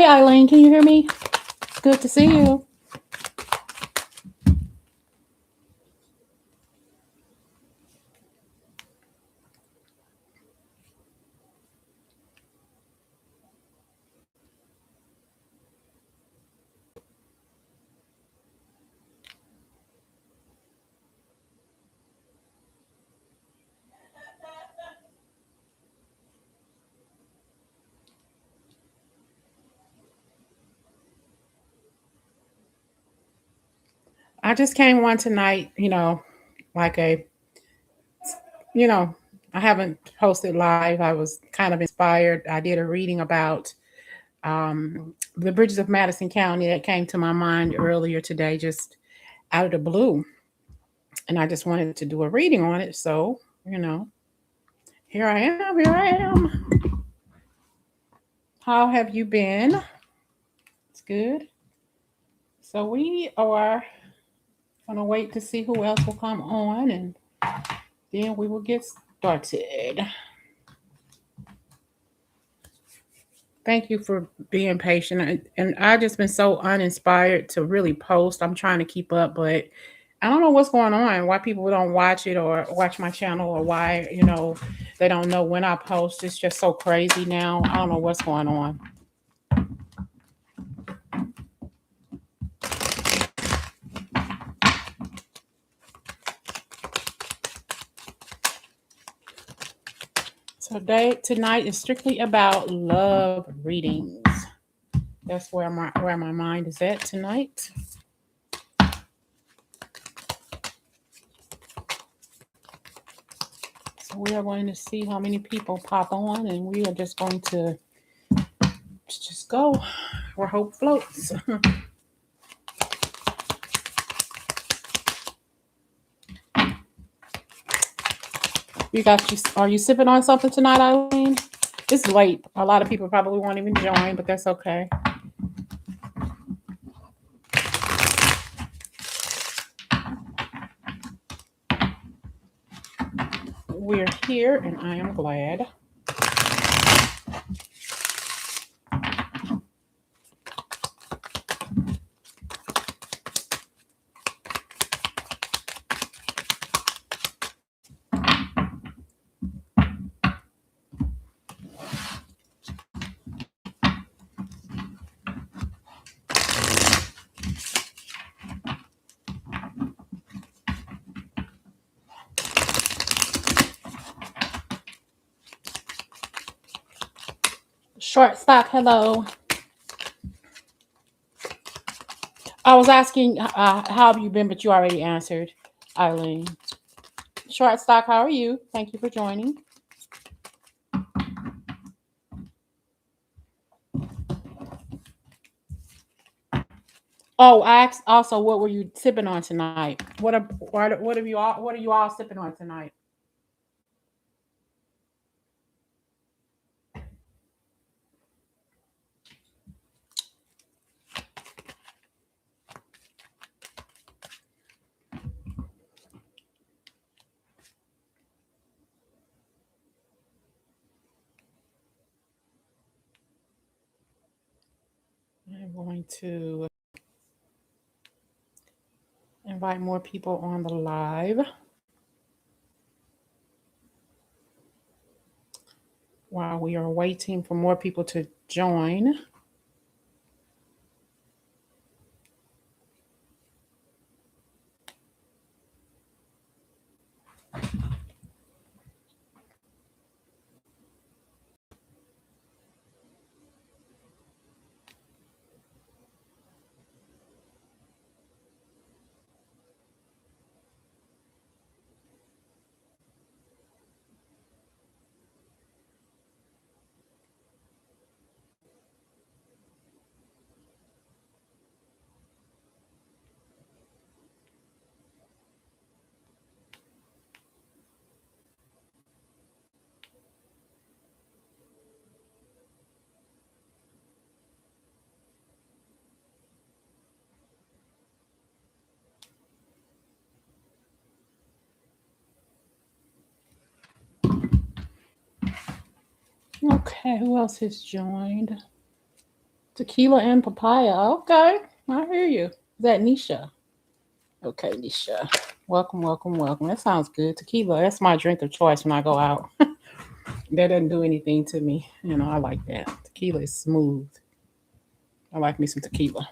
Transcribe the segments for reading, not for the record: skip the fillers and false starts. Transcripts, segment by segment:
Hey, Eileen, can you hear me? It's good to see you. I just came one tonight, like you know, I haven't posted live. I was kind of inspired. I did a reading about the bridges of Madison County that came to my mind earlier today, just out of the blue. And I just wanted to do a reading on it. So, here I am. Here I am. How have you been? It's good. So, we are going to wait to see who else will come on and then we will get started. Thank you for being patient. And I've just been so uninspired to really post. I'm trying to keep up, but I don't know what's going on, why people don't watch it or watch my channel, or why, they don't know when I post. It's just so crazy now. I don't know what's going on. So tonight is strictly about love readings. That's where my mind is at tonight. So we are going to see how many people pop on, and we are just going to just go where hope floats. Are you sipping on something tonight, Eileen? It's late. A lot of people probably won't even join, but that's okay. We're here, and I am glad. Short stock, hello. I was asking how have you been, but you already answered, Eileen. Short stock, how are you? Thank you for joining. Oh, I asked also what were you sipping on tonight? What are you all sipping on tonight? I'm going to invite more people on the live while we are waiting for more people to join. Okay, who else has joined? Tequila and papaya. Okay, I hear you. Is that Nisha? Okay, Nisha. Welcome, welcome, welcome. That sounds good. Tequila, that's my drink of choice when I go out. That doesn't do anything to me. I like that. Tequila is smooth. I like me some tequila.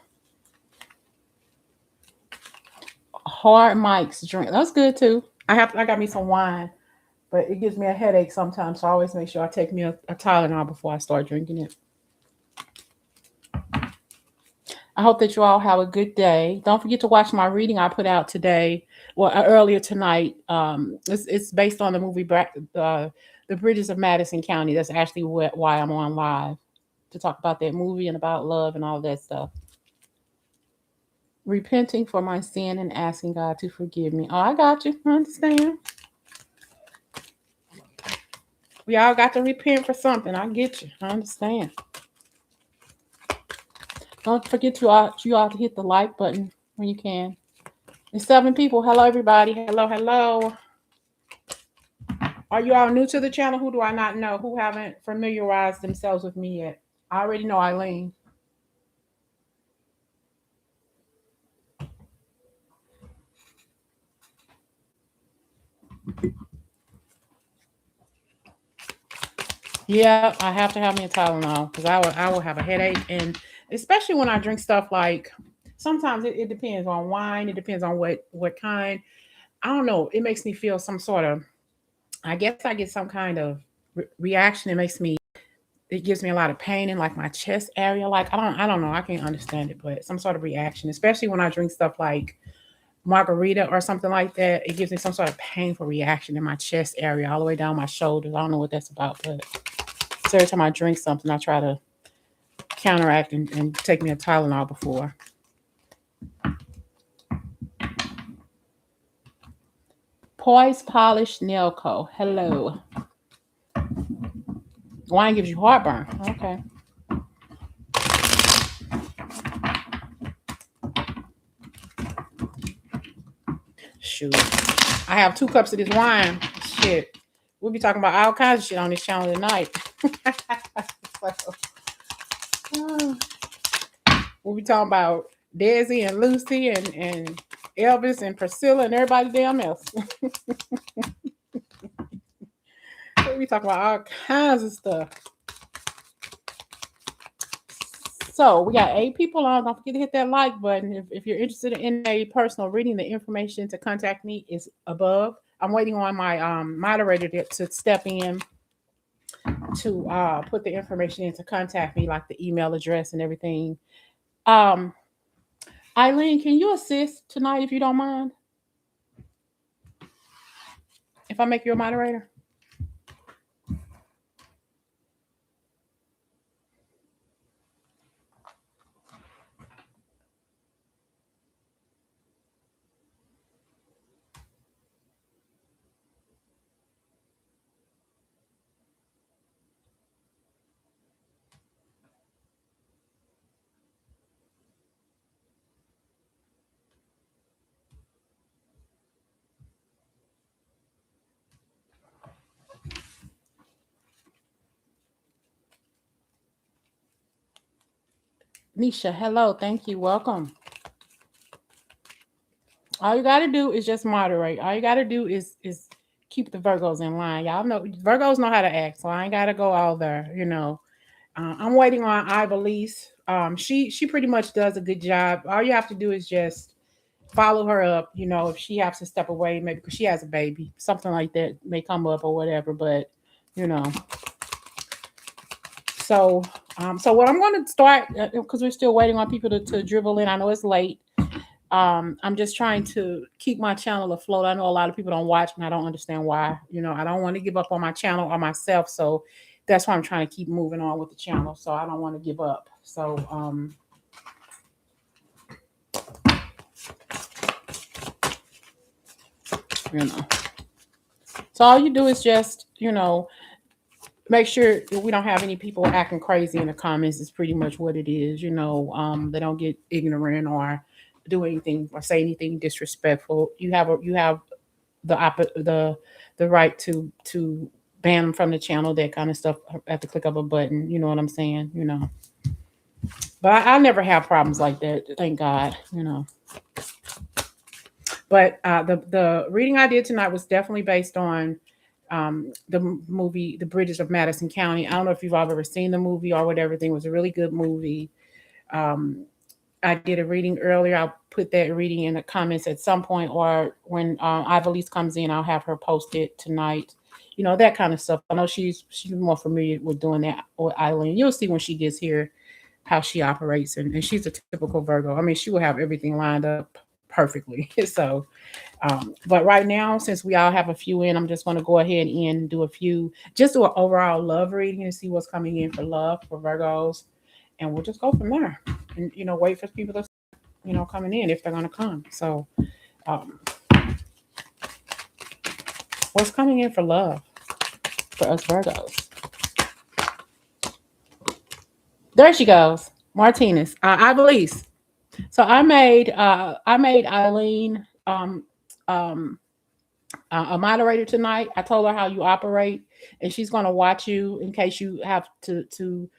Hard mics drink. That's good too. I got me some wine, but it gives me a headache sometimes. So I always make sure I take me a Tylenol before I start drinking it. I hope that you all have a good day. Don't forget to watch my reading I put out today, well, earlier tonight. It's based on the movie The Bridges of Madison County. That's actually why I'm on live, to talk about that movie and about love and all that stuff. Repenting for my sin and asking God to forgive me. Oh, I got you. I understand. We all got to repent for something. I get you. I understand. Don't forget you all to hit the like button when you can. There's 7 people. Hello, everybody. Hello, hello. Are you all new to the channel? Who do I not know? Who haven't familiarized themselves with me yet? I already know Eileen. Yeah, I have to have me a Tylenol because I will have a headache, and especially when I drink stuff like, sometimes it depends on wine. It depends on what kind. I don't know. It makes me feel some sort of, I guess I get some kind of reaction. It gives me a lot of pain in like my chest area. Like I don't know. I can't understand it, but some sort of reaction, especially when I drink stuff like margarita or something like that. It gives me some sort of painful reaction in my chest area, all the way down my shoulders. I don't know what that's about, but so every time I drink something, I try to counteract and take me a Tylenol before. Poise Polish Nail Co. Hello. Wine gives you heartburn. Okay. Shoot. I have 2 cups of this wine. Shit. We'll be talking about all kinds of shit on this channel tonight. We'll be talking about Desi and Lucy and Elvis and Priscilla and everybody damn else. We talk about all kinds of stuff. So we got 8 people on. Don't forget to hit that like button. If you're interested in a personal reading, the information to contact me is above. I'm waiting on my moderator to step in to put the information in to contact me, like the email address and everything. Eileen, can you assist tonight if you don't mind? If I make you a moderator? Nisha, hello. Thank you. Welcome. All you got to do is just moderate. All you got to do is keep the Virgos in line. Y'all know Virgos know how to act, so I ain't got to go all there. I'm waiting on Ivelisse. She pretty much does a good job. All you have to do is just follow her up. If she has to step away, maybe because she has a baby, something like that may come up or whatever. But you know, so what I'm going to start, because we're still waiting on people to dribble in. I know it's late. I'm just trying to keep my channel afloat. I know a lot of people don't watch, and I don't understand why. I don't want to give up on my channel or myself, so that's why I'm trying to keep moving on with the channel. So I don't want to give up. So you know, so all you do is just make sure that we don't have any people acting crazy in the comments. Is pretty much what it is. They don't get ignorant or do anything or say anything disrespectful. You have the right to ban them from the channel, that kind of stuff, at the click of a button. You know what I'm saying? But I never have problems like that. Thank God, you know. But the reading I did tonight was definitely based on the movie The Bridges of Madison County. I don't know if you've all ever seen the movie or whatever. It was a really good movie. Um, I did a reading earlier. I'll put that reading in the comments at some point, or when Ivalise comes in, I'll have her post it tonight. You know, that kind of stuff. I know she's more familiar with doing that with Eileen. You'll see when she gets here how she operates, and she's a typical Virgo. I mean, she will have everything lined up perfectly. So, but right now, since we all have a few in, I'm just going to go ahead and do a few, just do an overall love reading and see what's coming in for love for Virgos, and we'll just go from there. And you know, wait for people to coming in if they're going to come. So, um, what's coming in for love for us Virgos? There she goes, Martinez. I believe. So I made Eileen um, a moderator tonight. I told her how you operate, and she's going to watch you in case you have to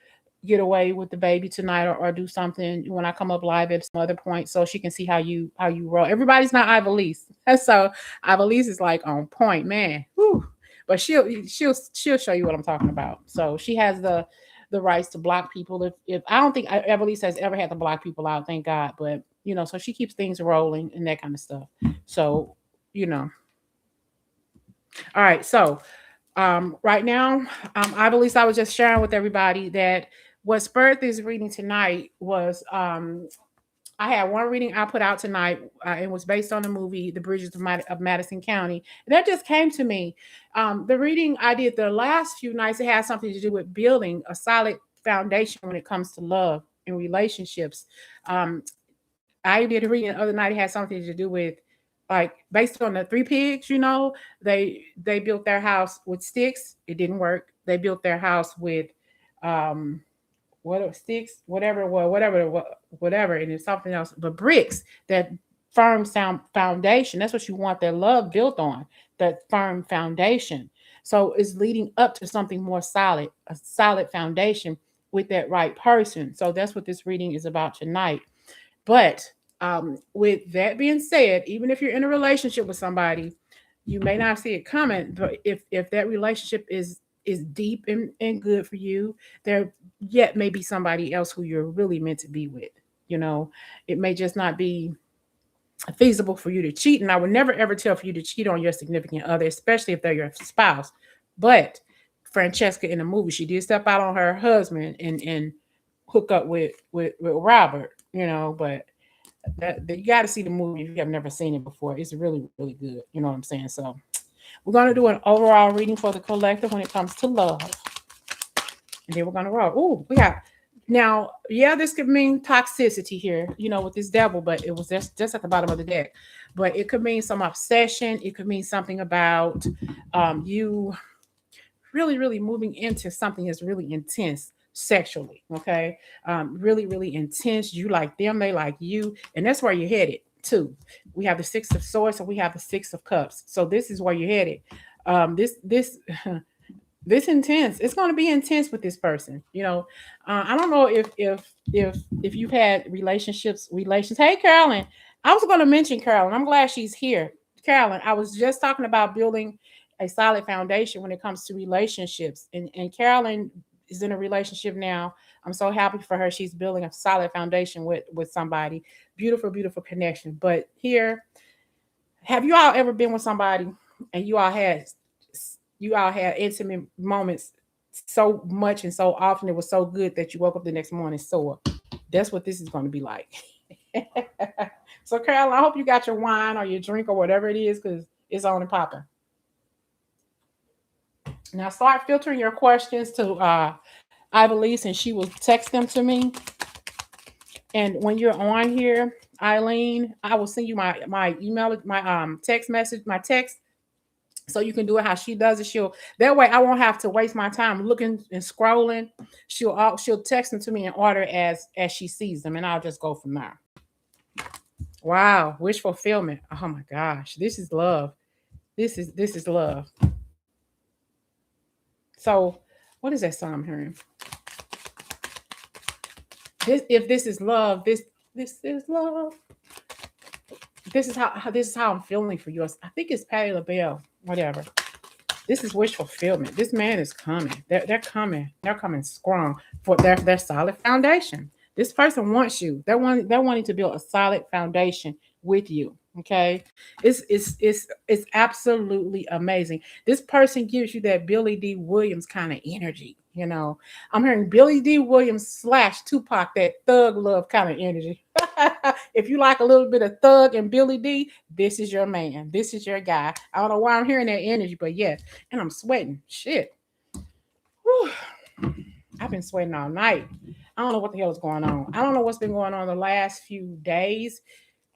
get away with the baby tonight, or do something when I come up live at some other point, so she can see how you roll. Everybody's not Ivalise, so Ivalise is like on point, man. Whew. But she'll show you what I'm talking about. So she has the rights to block people. If I don't think Evelise has ever had to block people out, thank God. But you know, so she keeps things rolling and that kind of stuff. So you know, all right. So right now, I believe I was just sharing with everybody that what spurred this reading tonight was I had one reading I put out tonight. It was based on the movie The Bridges of Madison County. And that just came to me. The reading I did the last few nights, it had something to do with building a solid foundation when it comes to love and relationships. Um, I did a reading the other night. It had something to do with, like, based on the three pigs. You know, they built their house with sticks. It didn't work. They built their house with um, what sticks, whatever it was, whatever, and it's something else, but bricks, that firm sound foundation. That's what you want that love built on, that firm foundation. So it's leading up to something more solid, a solid foundation with that right person. So that's what this reading is about tonight. But with that being said, even if you're in a relationship with somebody, you may not see it coming. But if that relationship is deep and good for you, there yet may be somebody else who you're really meant to be with. You know, it may just not be feasible for you to cheat. And I would never ever tell for you to cheat on your significant other, especially if they're your spouse. But Francesca in the movie, she did step out on her husband and hook up with Robert, you know, but that you got to see the movie if you have never seen it before. It's really, really good. You know what I'm saying? So we're going to do an overall reading for the collective when it comes to love. And then we're going to roll. Oh, we got now, yeah, this could mean toxicity here, you know, with this devil, but it was just at the bottom of the deck. But it could mean some obsession. It could mean something about you really, really moving into something that's really intense sexually. Okay. Really, really intense. You like them, they like you. And that's where you're headed too. We have the Six of Swords and we have the Six of Cups. So this is where you're headed. This this intense. It's going to be intense with this person. You know, I don't know if you've had relations. Hey, Carolyn, I was going to mention Carolyn. I'm glad she's here. Carolyn, I was just talking about building a solid foundation when it comes to relationships, and Carolyn is in a relationship now. I'm so happy for her. She's building a solid foundation with somebody. Beautiful, beautiful connection. But here, have you all ever been with somebody and you all had intimate moments so much and so often, it was so good that you woke up the next morning sore? That's what this is going to be like. So, Carol, I hope you got your wine or your drink or whatever it is, because it's on and popping. Now, start filtering your questions to Ivalise, and she will text them to me. And when you're on here, Eileen, I will send you my email, my text message, my text, so you can do it how she does it. She'll that way I won't have to waste my time looking and scrolling. She'll text them to me in order as she sees them, and I'll just go from there. Wow, wish fulfillment. Oh my gosh, this is love. This is love. So, what is that song I'm hearing? If this is love, this is love. This is how I'm feeling for you. I think it's Patti LaBelle, whatever. This is wish fulfillment. This man is coming. They're coming. They're coming strong for their solid foundation. This person wants you. They're wanting to build a solid foundation with you. Okay, it's absolutely amazing. This person gives you that Billy D. Williams kind of energy. You know, I'm hearing Billy D. Williams slash Tupac, that thug love kind of energy. If you like a little bit of thug and Billy D, this is your man. This is your guy. I don't know why I'm hearing that energy, but yeah, and I'm sweating. Shit. Whew. I've been sweating all night. I don't know what the hell is going on. I don't know what's been going on the last few days,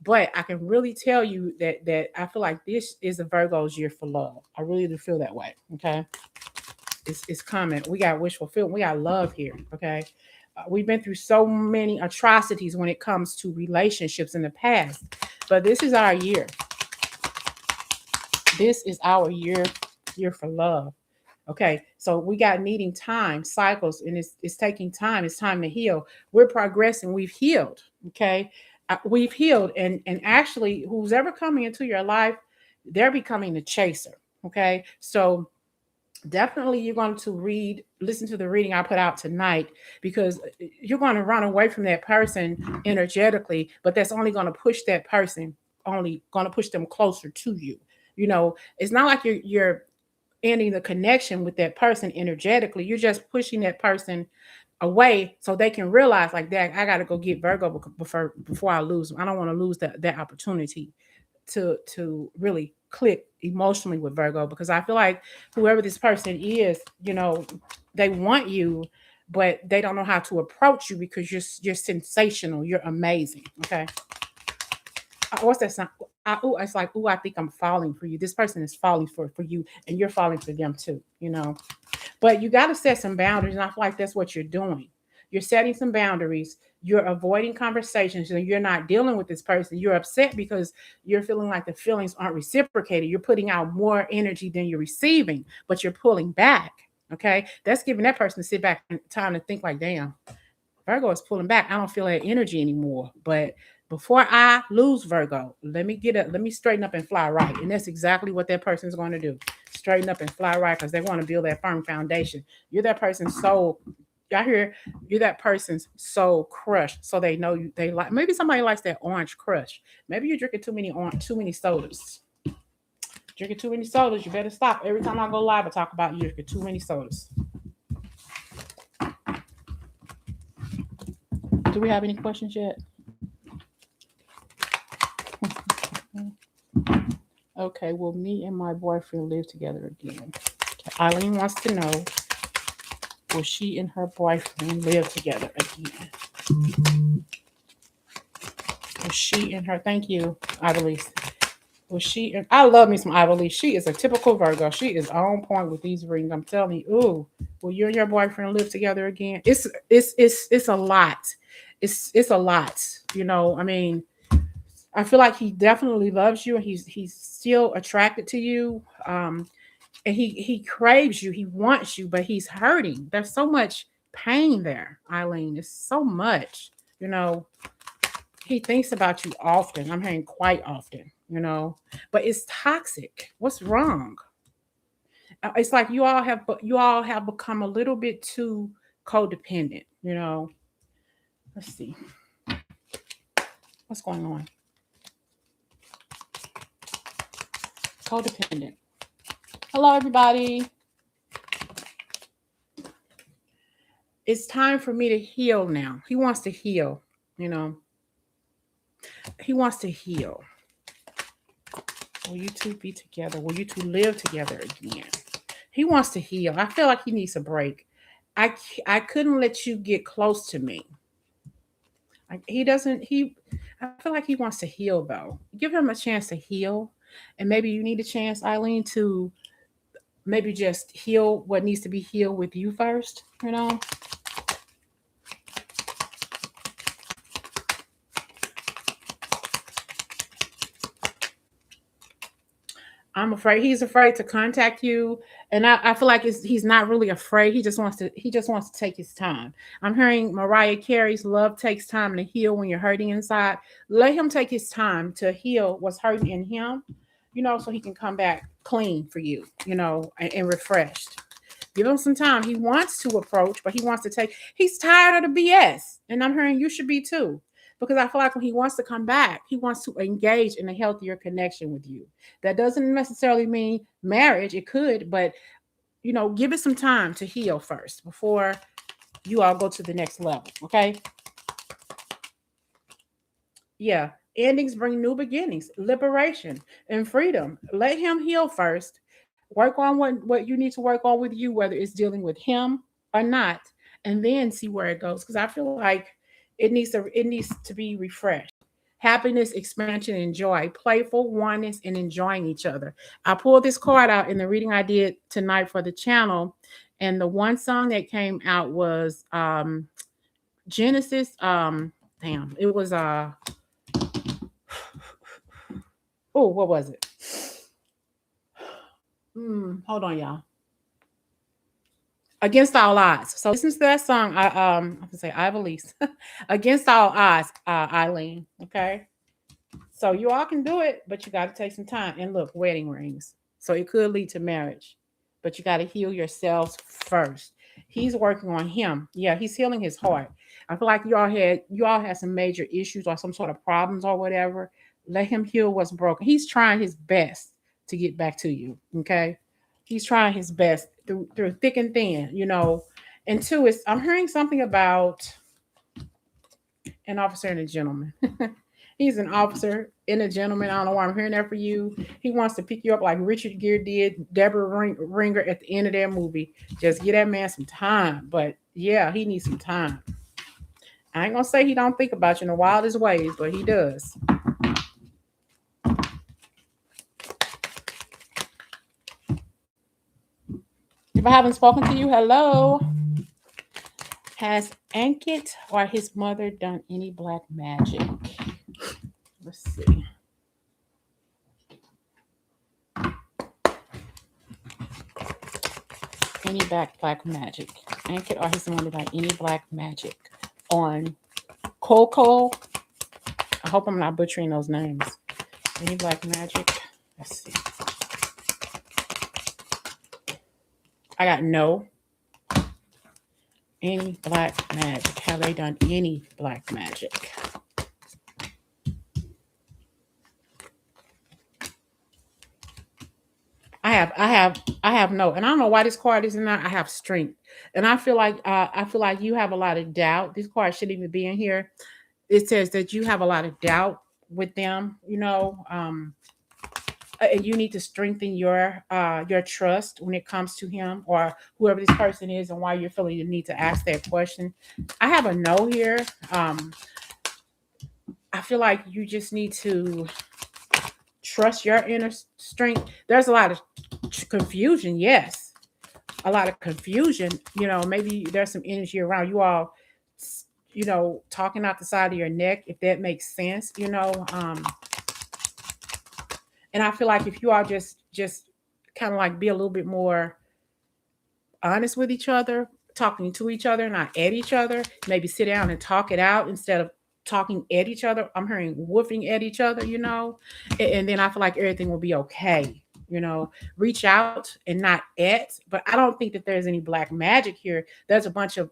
but I can really tell you that I feel like this is a Virgo's year for love. I really do feel that way. Okay. It's coming. We got wish fulfillment. We got love here. Okay. We've been through so many atrocities when it comes to relationships in the past, but this is our year. This is our year for love. Okay, so we got needing time, cycles, and it's taking time. It's time to heal. We're progressing. We've healed. Okay, we've healed, and actually, who's ever coming into your life, they're becoming the chaser. Okay, so definitely you're going to listen to the reading I put out tonight, because you're going to run away from that person energetically, but that's only going to push that person, only going to push them closer to you. You know, it's not like you're ending the connection with that person energetically. You're just pushing that person away so they can realize, like, that I got to go get Virgo before I lose them. I don't want to lose that opportunity to really click emotionally with Virgo, because I feel like whoever this person is, you know, they want you, but they don't know how to approach you because you're sensational, you're amazing. Okay. What's that sound? It's like, I think I'm falling for you. This person is falling for you, and you're falling for them too, you know. But you got to set some boundaries, and I feel like that's what you're doing. You're setting some boundaries. You're avoiding conversations, and you're not dealing with this person. You're upset because you're feeling like the feelings aren't reciprocated. You're putting out more energy than you're receiving, but you're pulling back. Okay, that's giving that person to sit back and time to think, like, damn, Virgo is pulling back. I don't feel that energy anymore. But before I lose Virgo, let me straighten up and fly right. And that's exactly what that person is going to do. Straighten up and fly right, because they want to build that firm foundation. You're that person's soul. I hear you're that person's soul crushed. So they know you, they like, maybe somebody likes that orange crush. Maybe you're drinking too many sodas. Drinking too many sodas, you better stop. Every time I go live, I talk about you drinking too many sodas. Do we have any questions yet? Okay, will me and my boyfriend live together again? Okay. Eileen wants to know, will she and her boyfriend live together again? Will she and her, thank you, Ivelisse. Will she, and I love me some Ivelisse. She is a typical Virgo. She is on point with these rings. I'm telling you, ooh, will you and your boyfriend live together again? It's a lot. It's a lot. You know, I mean, I feel like he definitely loves you, and he's still attracted to you. And he craves you, he wants you, but he's hurting. There's so much pain there, Eileen. It's so much, you know. He thinks about you often. I'm hearing quite often, you know, but it's toxic. What's wrong? It's like you all have become a little bit too codependent, you know. Let's see. What's going on? Codependent. Hello, everybody. It's time for me to heal now. He wants to heal, you know. He wants to heal. Will you two be together? Will you two live together again? He wants to heal. I feel like he needs a break. I couldn't let you get close to me. He doesn't, I feel like he wants to heal, though. Give him a chance to heal. And maybe you need a chance, Eileen, to maybe just heal what needs to be healed with you first, you know? I'm afraid he's afraid to contact you, and I feel like he's not really afraid. He just wants to take his time. I'm hearing Mariah Carey's "Love Takes Time to Heal" when you're hurting inside. Let him take his time to heal what's hurting in him, so he can come back clean for you, and refreshed. Give him some time. He wants to approach, but he's tired of the BS. And I'm hearing you should be too. Because I feel like when he wants to come back, he wants to engage in a healthier connection with you. That doesn't necessarily mean marriage. It could, but give it some time to heal first before you all go to the next level. Okay. Yeah. Endings bring new beginnings, liberation, and freedom. Let him heal first. Work on what you need to work on with you, whether it's dealing with him or not, and then see where it goes. Because I feel like it needs to be refreshed. Happiness, expansion, and joy, playful oneness, and enjoying each other. I pulled this card out in the reading I did tonight for the channel, and the one song that came out was Genesis. Damn, it was oh, what was it? Hold on, y'all. Against all odds. So listen to that song. I can say Ivelisse. Against all odds, Eileen. Okay. So you all can do it, but you got to take some time. And look, wedding rings. So it could lead to marriage, but you got to heal yourselves first. He's working on him. Yeah, he's healing his heart. I feel like you all had some major issues or some sort of problems or whatever. Let him heal what's broken. He's trying his best to get back to you. Okay. He's trying his best through thick and thin. And two is I'm hearing something about an officer and a gentleman. He's an officer and a gentleman. I don't know why I'm hearing that for you. He wants to pick you up like Richard Gere did Deborah Ringer at the end of that movie. Just give that man some time. But yeah, he needs some time. I ain't gonna say he don't think about you in the wildest ways, but he does. If I haven't spoken to you, hello. Has Ankit or his mother done any black magic? Let's see. Any black magic. Ankit or his mother done any black magic on Coco. I hope I'm not butchering those names. Any black magic? Let's see. I got no. Any black magic? Have they done any black magic? I have no, and I don't know why this card is in there. I have strength, and I feel like you have a lot of doubt. This card shouldn't even be in here. It says that you have a lot of doubt with them. And you need to strengthen your trust when it comes to him or whoever this person is, and why you're feeling the need to ask that question. I have a no here. I feel like you just need to trust your inner strength. There's a lot of confusion, yes, a lot of confusion. Maybe there's some energy around you all, talking out the side of your neck, if that makes sense. And I feel like if you all just kind of like be a little bit more honest with each other, talking to each other, not at each other, maybe sit down and talk it out instead of talking at each other. I'm hearing woofing at each other, and then I feel like everything will be okay. Reach out and not at, but I don't think that there's any black magic here. There's a bunch of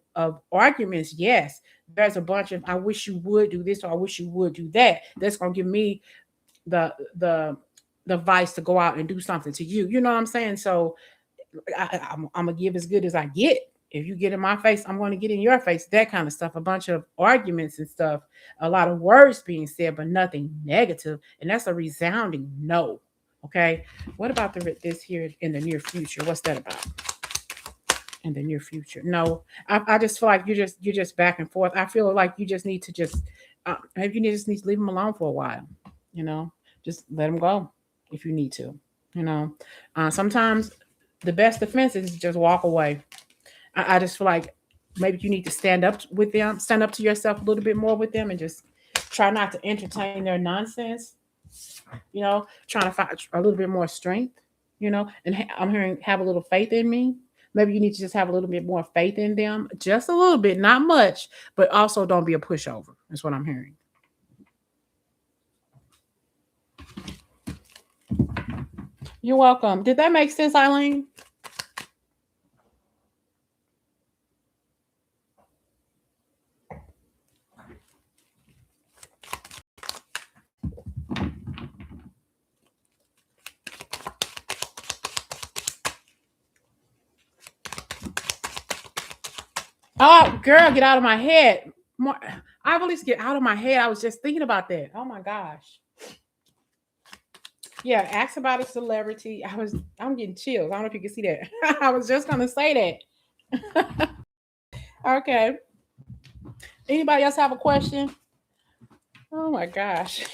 arguments. Yes, there's a bunch of I wish you would do this or I wish you would do that. That's gonna give me the vice to go out and do something to you. You know what I'm saying? So I'm gonna give as good as I get. If you get in my face, I'm going to get in your face. That kind of stuff. A bunch of arguments and stuff. A lot of words being said, but nothing negative, and that's a resounding no. Okay. What about this here in the near future? What's that about? In the near future? No, I just feel like you're just back and forth. I feel like you just need to maybe you just need to leave them alone for a while. Just let them go if you need to. Sometimes the best defense is just walk away. I just feel like maybe you need to stand up to yourself a little bit more with them, and just try not to entertain their nonsense. Trying to find a little bit more strength, and I'm hearing have a little faith in me. Maybe you need to just have a little bit more faith in them, just a little bit, not much, but also don't be a pushover. That's what I'm hearing. You're welcome. Did that make sense, Eileen? Oh, girl, get out of my head. More, I at least get out of my head. I was just thinking about that. Oh my gosh. Yeah, ask about a celebrity. I'm getting chills. I don't know if you can see that. I was just gonna say that. Okay. Anybody else have a question? Oh my gosh.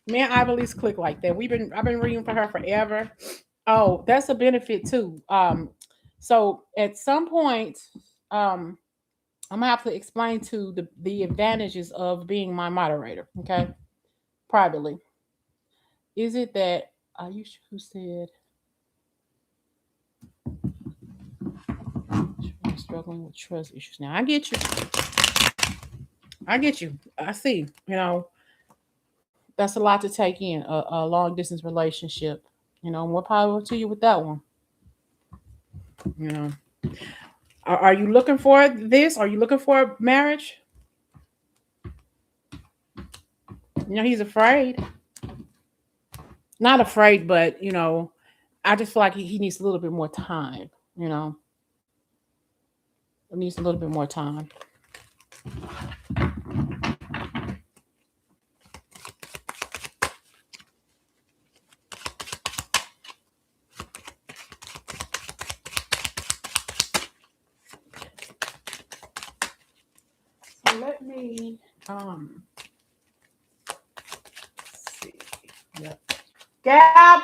Me and Ivory's click like that. I've been reading for her forever. Oh, that's a benefit too. So at some point, I'm gonna have to explain to the advantages of being my moderator, okay? Privately. Is it that you who said I'm struggling with trust issues now? I get you. I get you. I see. That's a lot to take in a long distance relationship. More power to you with that one. You know, are you looking for this? Are you looking for marriage? He's afraid. Not afraid, but I just feel like he needs a little bit more time. It needs a little bit more time. So let me see. Yep. Gab,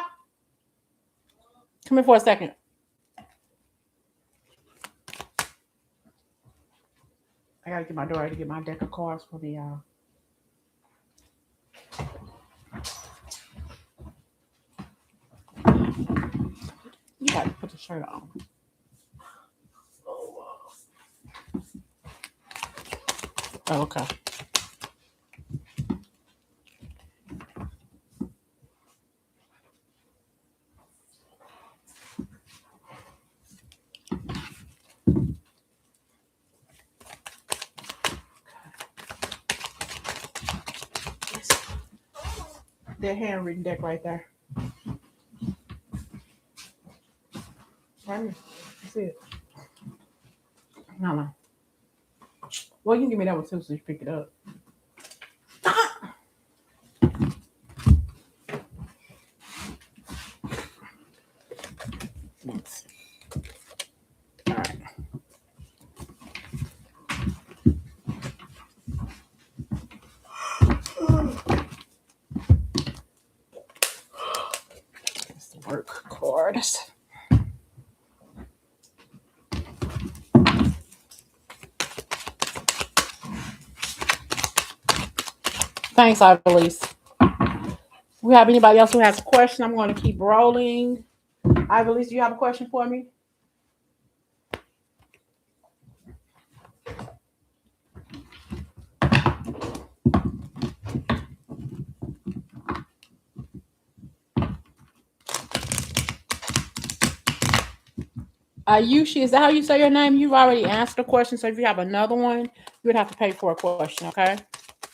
come here for a second. I gotta get my daughter to get my deck of cards for the You gotta put the shirt on. Oh, okay. Their handwritten deck right there. Right here. See it? No. Well, you can give me that one too, so you pick it up. All right. It's the work cards. Thanks, Ivory. We have anybody else who has a question? I'm going to keep rolling. Ivory, do you have a question for me? Ayushi, is that how you say your name? You've already answered a question, so if you have another one, you would have to pay for a question, okay?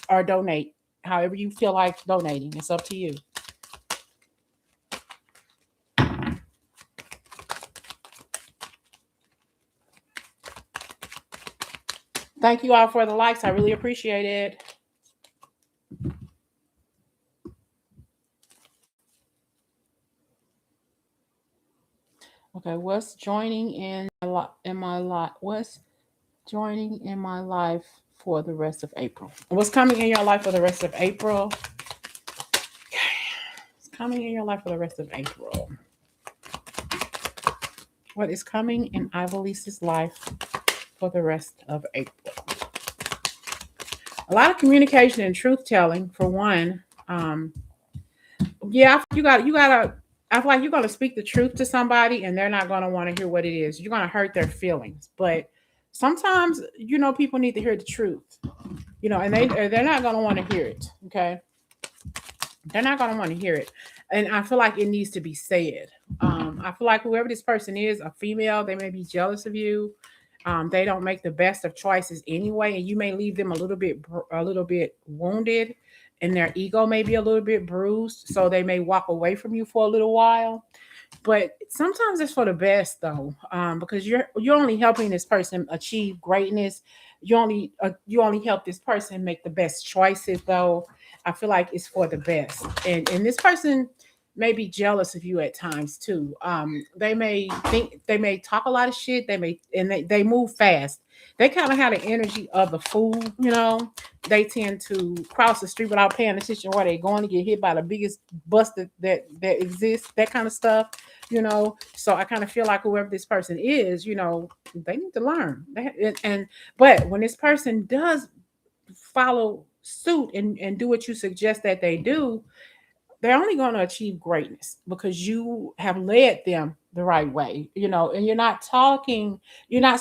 Or donate, however you feel like donating. It's up to you. Thank you all for the likes. I really appreciate it. Okay, what's joining in my life? What's joining in my life for the rest of April? What's coming in your life for the rest of April? It's coming in your life for the rest of April. What is coming in Ivory's life for the rest of April? A lot of communication and truth telling, for one. Yeah, you gotta. I feel like you're gonna speak the truth to somebody, and they're not gonna want to hear what it is. You're gonna hurt their feelings, but sometimes people need to hear the truth. And they're not gonna want to hear it. Okay, they're not gonna want to hear it, and I feel like it needs to be said. I feel like whoever this person is, a female, they may be jealous of you. They don't make the best of choices anyway, and you may leave them a little bit wounded, and their ego may be a little bit bruised, so they may walk away from you for a little while. But sometimes it's for the best, though, because you're only helping this person achieve greatness. You only help this person make the best choices, though. I feel like it's for the best, and this person may be jealous of you at times too. They may talk a lot of shit. They move fast. They kind of have the energy of the fool. They tend to cross the street without paying attention where they're going to get hit by the biggest bus that exists, that kind of stuff. So I kind of feel like whoever this person is, they need to learn. But when this person does follow suit and do what you suggest that they do, they're only going to achieve greatness because you have led them the right way. And you're not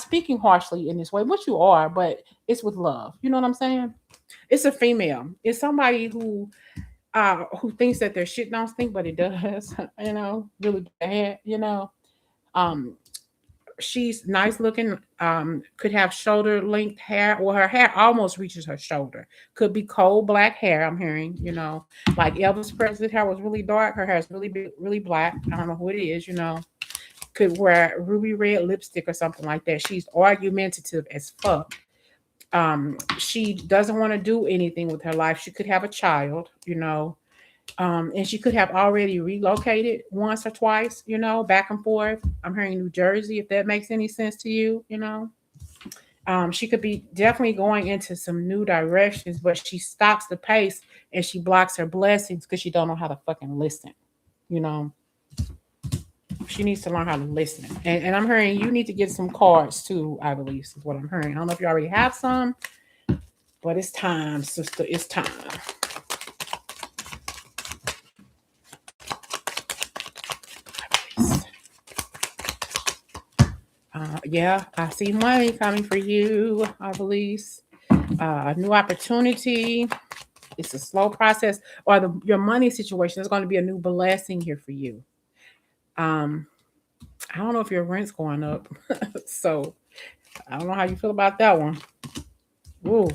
speaking harshly in this way, which you are, but it's with love. You know what I'm saying? It's a female. It's somebody who thinks that their shit don't stink, but it does. Really bad. Um, she's nice looking. Could have shoulder length hair, or her hair almost reaches her shoulder. Could be coal black hair. I'm hearing. Like Elvis Presley's hair was really dark. Her hair is really big, really black. I don't know who it is. Could wear ruby red lipstick or something like that. She's argumentative as fuck. She doesn't want to do anything with her life. She could have a child. And she could have already relocated once or twice, back and forth. I'm hearing New Jersey, if that makes any sense to you. She could be definitely going into some new directions, but she stops the pace and she blocks her blessings because she don't know how to fucking listen. You know, she needs to learn how to listen. And I'm hearing you need to get some cards too, I believe, is what I'm hearing. I don't know if you already have some, but it's time, sister. It's time. Yeah, I see money coming for you, I believe. A new opportunity. It's a slow process, or your money situation is going to be a new blessing here for you. Um, I don't know if your rent's going up, so I don't know how you feel about that one. Ooh,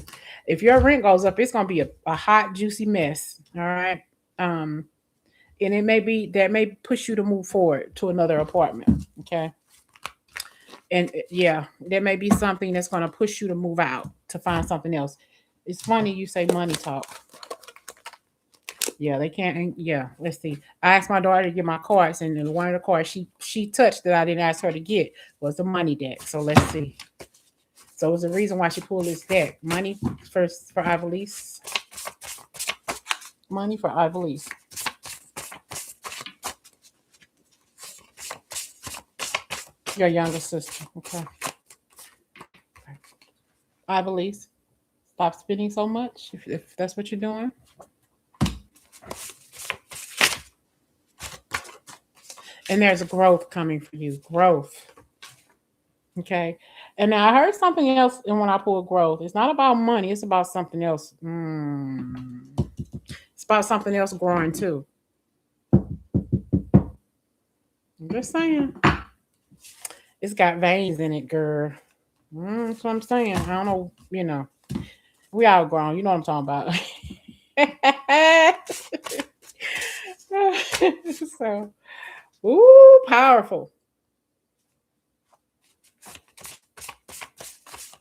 if your rent goes up, it's going to be a hot, juicy mess. All right. Um, and it may be that may push you to move forward to another apartment. Okay. And yeah, there may be something that's going to push you to move out to find something else. It's funny you say money talk. Yeah, they can't. Yeah, let's see. I asked my daughter to get my cards, and then one of the cards she touched that I didn't ask her to get was the money deck. So let's see. So it's the reason why she pulled this deck. Money first for Ivelisse. Money for Ivelisse. Your younger sister. Okay. Ivelisse, stop spending so much if that's what you're doing. And there's growth coming for you. Growth. Okay. And now I heard something else, and when I pull growth, it's not about money, it's about something else. It's about something else growing too. I'm just saying. It's got veins in it, girl. That's what I'm saying. I don't know. We all grown. You know what I'm talking about. So, ooh, powerful.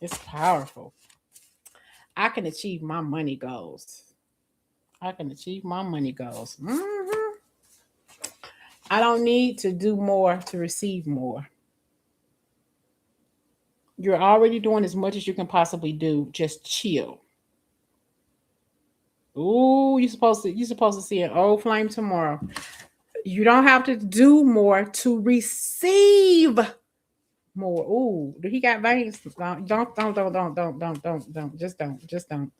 It's powerful. I can achieve my money goals. I can achieve my money goals. I don't need to do more to receive more. You're already doing as much as you can possibly do. Just chill. Ooh, you're supposed to see an old flame tomorrow. You don't have to do more to receive more. Ooh, he got veins. Don't. Just don't.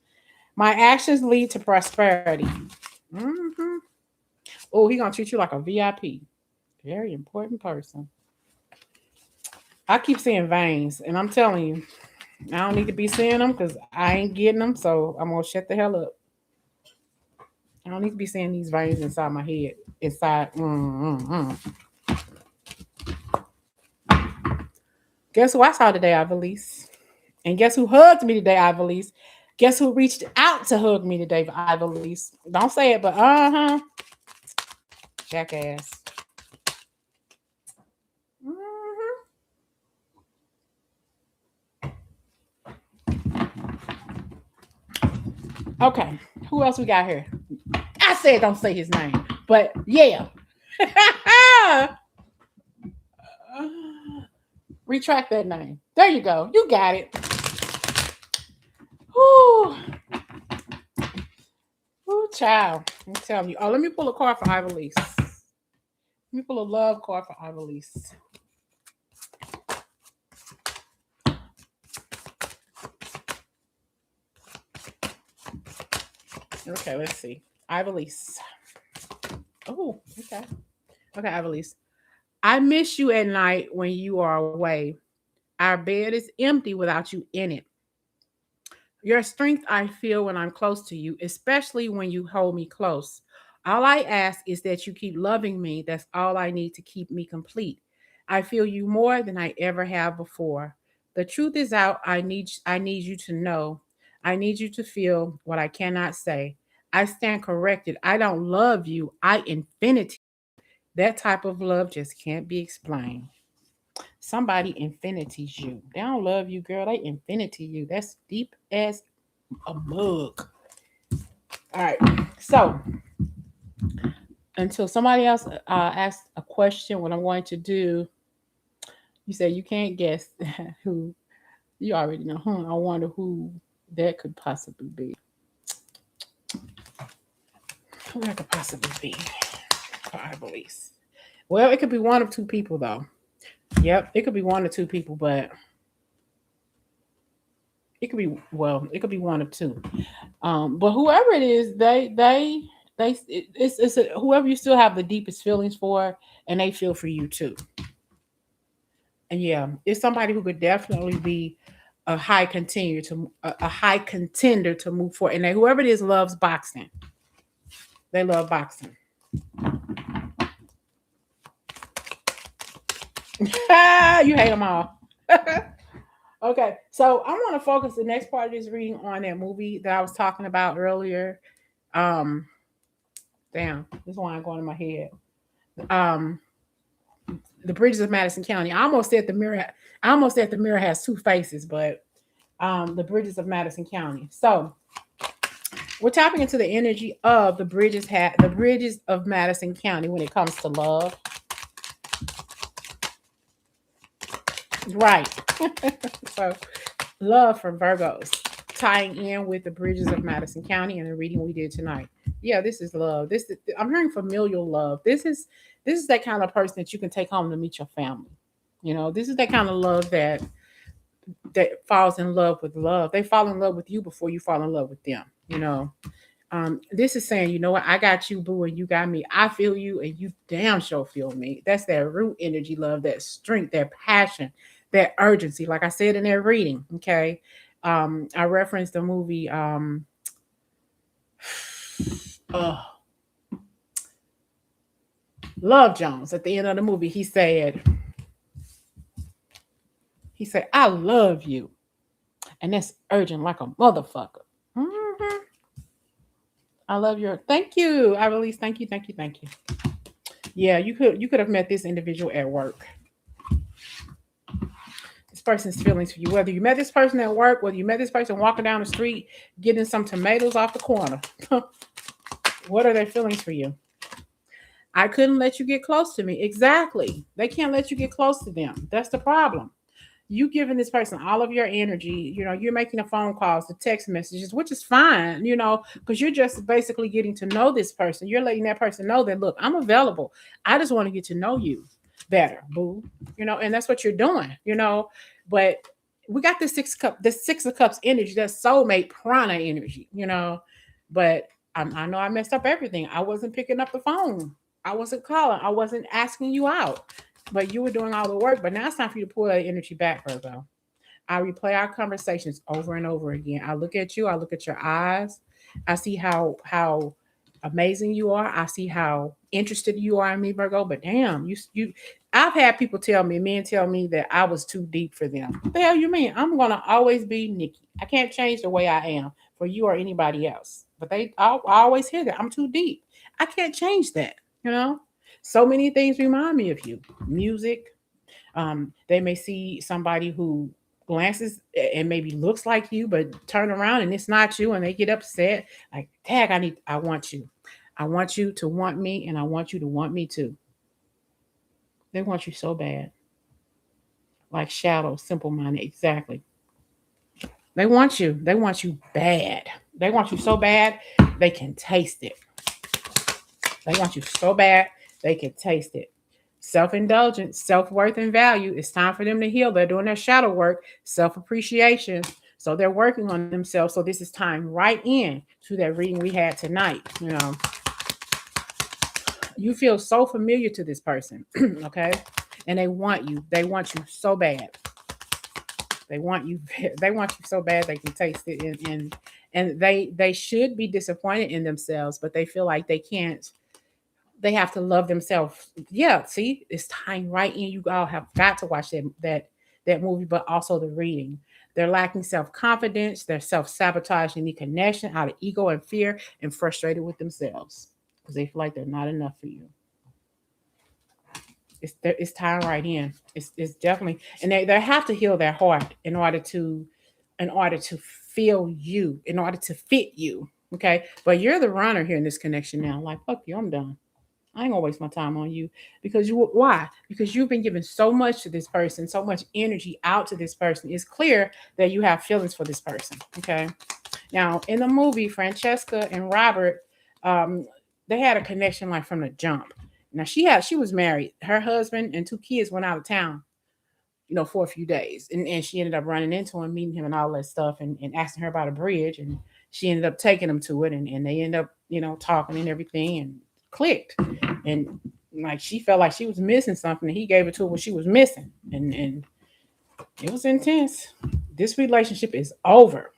My actions lead to prosperity. Mm-hmm. Oh, he gonna treat you like a VIP. Very important person. I keep seeing veins, and I'm telling you, I don't need to be seeing them because I ain't getting them. So I'm gonna shut the hell up. I don't need to be seeing these veins inside my head. Inside. Guess who I saw today, Ivelisse? And guess who hugged me today, Ivelisse? Guess who reached out to hug me today, Ivelisse? Don't say it, but jackass. Mm-hmm. Okay, who else we got here? I said don't say his name, but yeah. Retract that name. There you go. You got it. Whoo. Ooh, child. I'm telling you. Oh, let me pull a card for Ivelisse. Let me pull a love card for Ivelisse. Okay, let's see. Ivelisse. Oh, okay. Okay, Ivelisse. I miss you at night when you are away. Our bed is empty without you in it. Your strength I feel when I'm close to you, especially when you hold me close. All I ask is that you keep loving me. That's all I need to keep me complete. I feel you more than I ever have before. The truth is out. I need you to know. I need you to feel what I cannot say. I stand corrected. I don't love you. I infinity. That type of love just can't be explained. Somebody infinities you. They don't love you, girl. They infinity you. That's deep as a mug. All right. So until somebody else asks a question, what I'm going to do, you say you can't guess who. You already know. I wonder who that could possibly be. Who that could possibly be? I believe. Well, it could be one of two people, though. Yep, it could be one or two people, but it could be one of two. But whoever it is, whoever you still have the deepest feelings for, and they feel for you too. And yeah, it's somebody who could definitely be a high contender to move forward. And whoever it is loves boxing. They love boxing. You hate them all. Okay, so I want to focus the next part of this reading on that movie that I was talking about earlier. Um, Damn, this wine going in my head. Um, the Bridges of Madison County. I almost said the mirror. I almost said the mirror has two faces, but the Bridges of Madison County. So we're tapping into the energy of the bridges of Madison County when it comes to love. Right. So love for Virgos, tying in with the Bridges of Madison County and the reading we did tonight. Yeah, this is love. I'm hearing familial love. This is that kind of person that you can take home to meet your family. You know, this is that kind of love that falls in love with love. They fall in love with you before you fall in love with them. You know, this is saying, you know what, I got you, boo, and you got me. I feel you, and you damn sure feel me. That's that root energy love, that strength, that passion, that urgency. Like I said in that reading, okay. I referenced the movie. Love Jones. At the end of the movie, he said, "I love you," and that's urgent like a motherfucker. Mm-hmm. I love your. Thank you. I release. Thank you. Thank you. Thank you. Yeah, you could have met this individual at work. This person's feelings for you. Whether you met this person at work, whether you met this person walking down the street, getting some tomatoes off the corner. What are their feelings for you? I couldn't let you get close to me. Exactly. They can't let you get close to them. That's the problem. You giving this person all of your energy, you know, you're making the phone calls, the text messages, which is fine, you know, because you're just basically getting to know this person. You're letting that person know that, look, I'm available. I just want to get to know you better, boo. You know, and that's what you're doing, you know. But we got this Six of Cups energy, that soulmate prana energy, But I know I messed up everything. I wasn't picking up the phone. I wasn't calling. I wasn't asking you out. But you were doing all the work. But now it's time for you to pull that energy back, Virgo. I replay our conversations over and over again. I look at you. I look at your eyes. I see how amazing you are. I see how interested you are in me, Virgo. But damn, you. I've had people men tell me that I was too deep for them. What the hell you mean? I'm gonna always be Nikki. I can't change the way I am for you or anybody else. But I always hear that I'm too deep. I can't change that. You know. So many things remind me of you. Music, they may see somebody who glances and maybe looks like you, but turn around and it's not you, and they get upset. Like, tag, I want you. I want you to want me, and I want you to want me too. They want you so bad. Like shadow, simple minded. Exactly. They want you. They want you bad. They want you so bad they can taste it. They want you so bad they can taste it. Self-indulgence, self-worth, and value. It's time for them to heal. They're doing their shadow work, self-appreciation. So they're working on themselves. So this is time right in to that reading we had tonight. You feel so familiar to this person, okay? And they want you. They want you so bad. They want you. They want you so bad they can taste it, and they should be disappointed in themselves, but they feel like they can't. They have to love themselves. Yeah, see, it's tying right in. You all have got to watch that movie, but also the reading. They're lacking self-confidence. They're self-sabotaging the connection out of ego and fear, and frustrated with themselves because they feel like they're not enough for you. It's tying right in. It's definitely, and they have to heal their heart in order to feel you, in order to fit you. Okay, but you're the runner here in this connection now. Like, fuck you, I'm done. I ain't gonna waste my time on you because why? Because you've been giving so much to this person, so much energy out to this person. It's clear that you have feelings for this person. Okay. Now, in the movie, Francesca and Robert, they had a connection like from the jump. Now she was married. Her husband and two kids went out of town, for a few days, and she ended up running into him, meeting him, and all that stuff, and asking her about a bridge, and she ended up taking him to it, and they ended up, talking and everything, and clicked, and like she felt like she was missing something, and he gave it to her what she was missing, and it was intense. This relationship is over.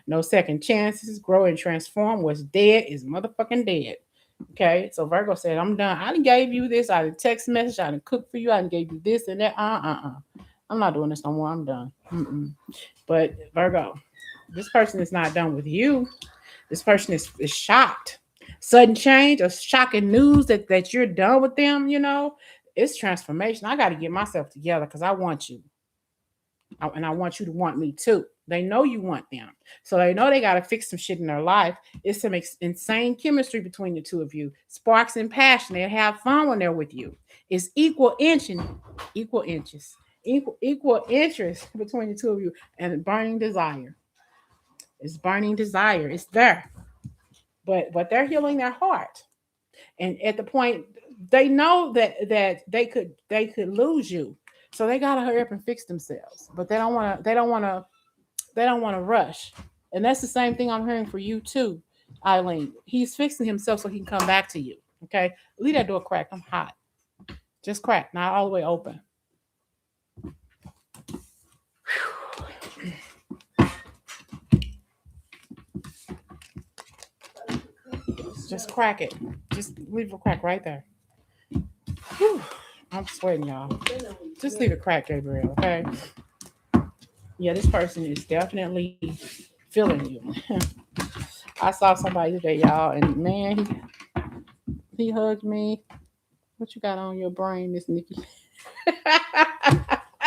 No second chances. Grow and transform. What's dead is motherfucking dead. Okay, so Virgo said, I'm done. I done gave you this. I done text message. I done cooked for you. I done gave you this and that. I'm not doing this no more. I'm done. But Virgo, this person is not done with you. This person is shocked. Sudden change or shocking news that you're done with them, it's transformation. I got to get myself together because I want you. And I want you to want me too. They know you want them. So they know they got to fix some shit in their life. It's some insane chemistry between the two of you. Sparks and passion. They have fun when they're with you. It's equal interest between the two of you, and burning desire. It's burning desire. It's there. But they're healing their heart. And at the point they know that they could lose you. So they gotta hurry up and fix themselves. But they don't wanna rush. And that's the same thing I'm hearing for you too, Eileen. He's fixing himself so he can come back to you. Okay. Leave that door cracked. I'm hot. Just crack, not all the way open. Just crack it. Just leave a crack right there. Whew. I'm sweating, y'all. Just leave it crack, Gabriel, okay? Yeah, this person is definitely feeling you. I saw somebody today, y'all, and man, he hugged me. What you got on your brain, Miss Nikki?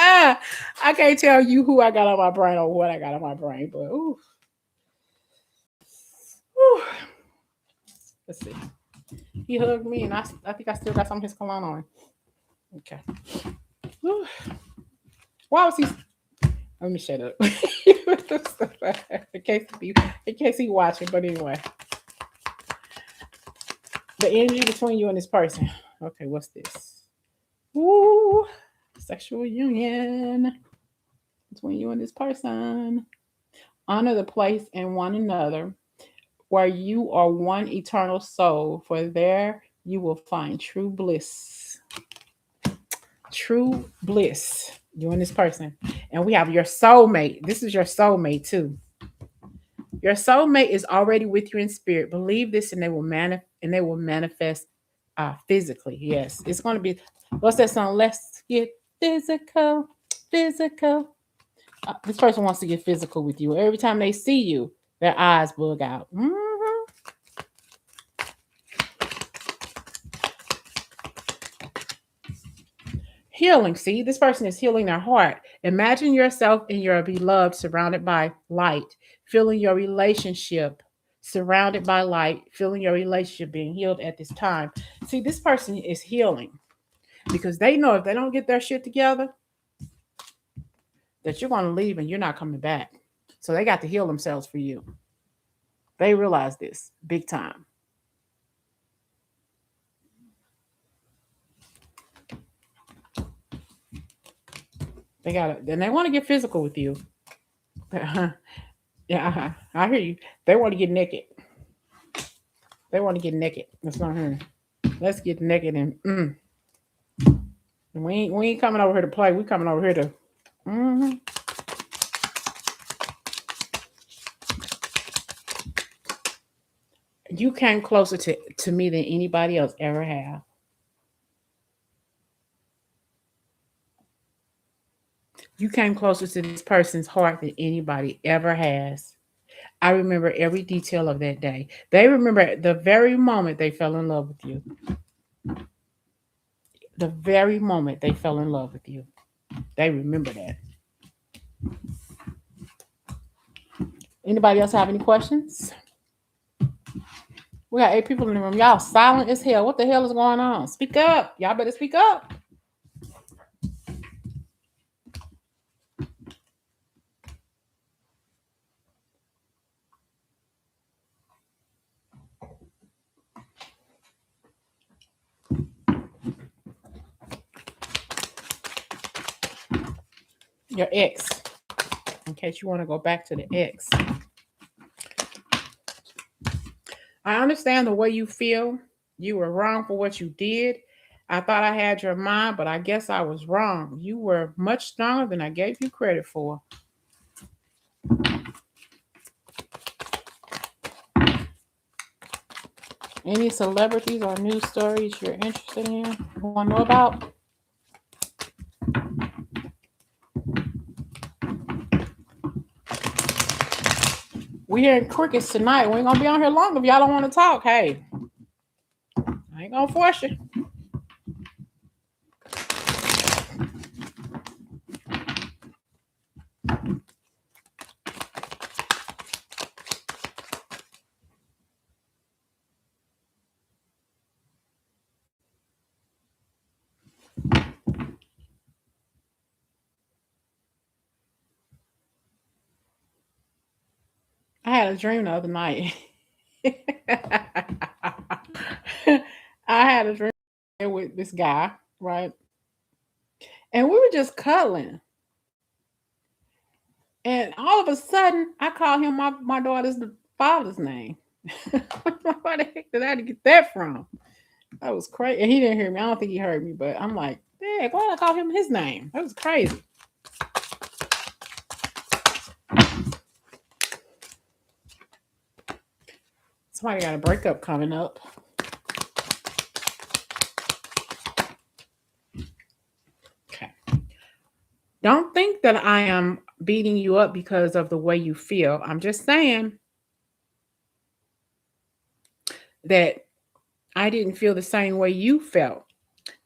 I can't tell you who I got on my brain or what I got on my brain, but ooh. Ooh. Let's see. He hugged me, and I think I still got some of his cologne on. Okay. Whew. Why was he? Let me shut up. in case he watching, but anyway. The energy between you and this person. Okay, what's this? Ooh, sexual union. between you and this person. Honor the place in one another where you are one eternal soul, for there you will find true bliss. True bliss. You and this person. And we have your soulmate. This is your soulmate too. Your soulmate is already with you in spirit. Believe this, and they will manifest physically. Yes, it's going to be. What's that song? Let's get physical, physical. This person wants to get physical with you. Every time they see you, their eyes bug out. Healing. See, this person is healing their heart. Imagine yourself and your beloved surrounded by light, feeling your relationship surrounded by light, feeling your relationship being healed at this time. See, this person is healing because they know if they don't get their shit together, that you're going to leave and you're not coming back. So they got to heal themselves for you. They realize this big time. They got it. Then they want to get physical with you. Yeah, I hear you. They want to get naked. They want to get naked. That's not her. Let's get naked and we ain't coming over here to play. We coming over here to. You came closer to me than anybody else ever have. You came closer to this person's heart than anybody ever has. I remember every detail of that day. They remember the very moment they fell in love with you. The very moment they fell in love with you. They remember that. Anybody else have any questions? We got 8 people in the room. Y'all silent as hell. What the hell is going on? Speak up. Y'all better speak up. Your ex. In case you want to go back to the ex. I understand the way you feel. You were wrong for what you did. I thought I had your mind, but I guess I was wrong. You were much stronger than I gave you credit for. Any celebrities or news stories you're interested in? You want to know about? We hearing crickets tonight. We ain't gonna be on here long if y'all don't want to talk. Hey, I ain't gonna force you. I had a dream the other night. I had a dream with this guy, right? And we were just cuddling. And all of a sudden, I called him my daughter's father's name. Where the heck did I get that from? That was crazy. And he didn't hear me. I don't think he heard me, but I'm like, dang, why did I call him his name? That was crazy. Somebody got a breakup coming up. Okay. Don't think that I am beating you up because of the way you feel. I'm just saying that I didn't feel the same way you felt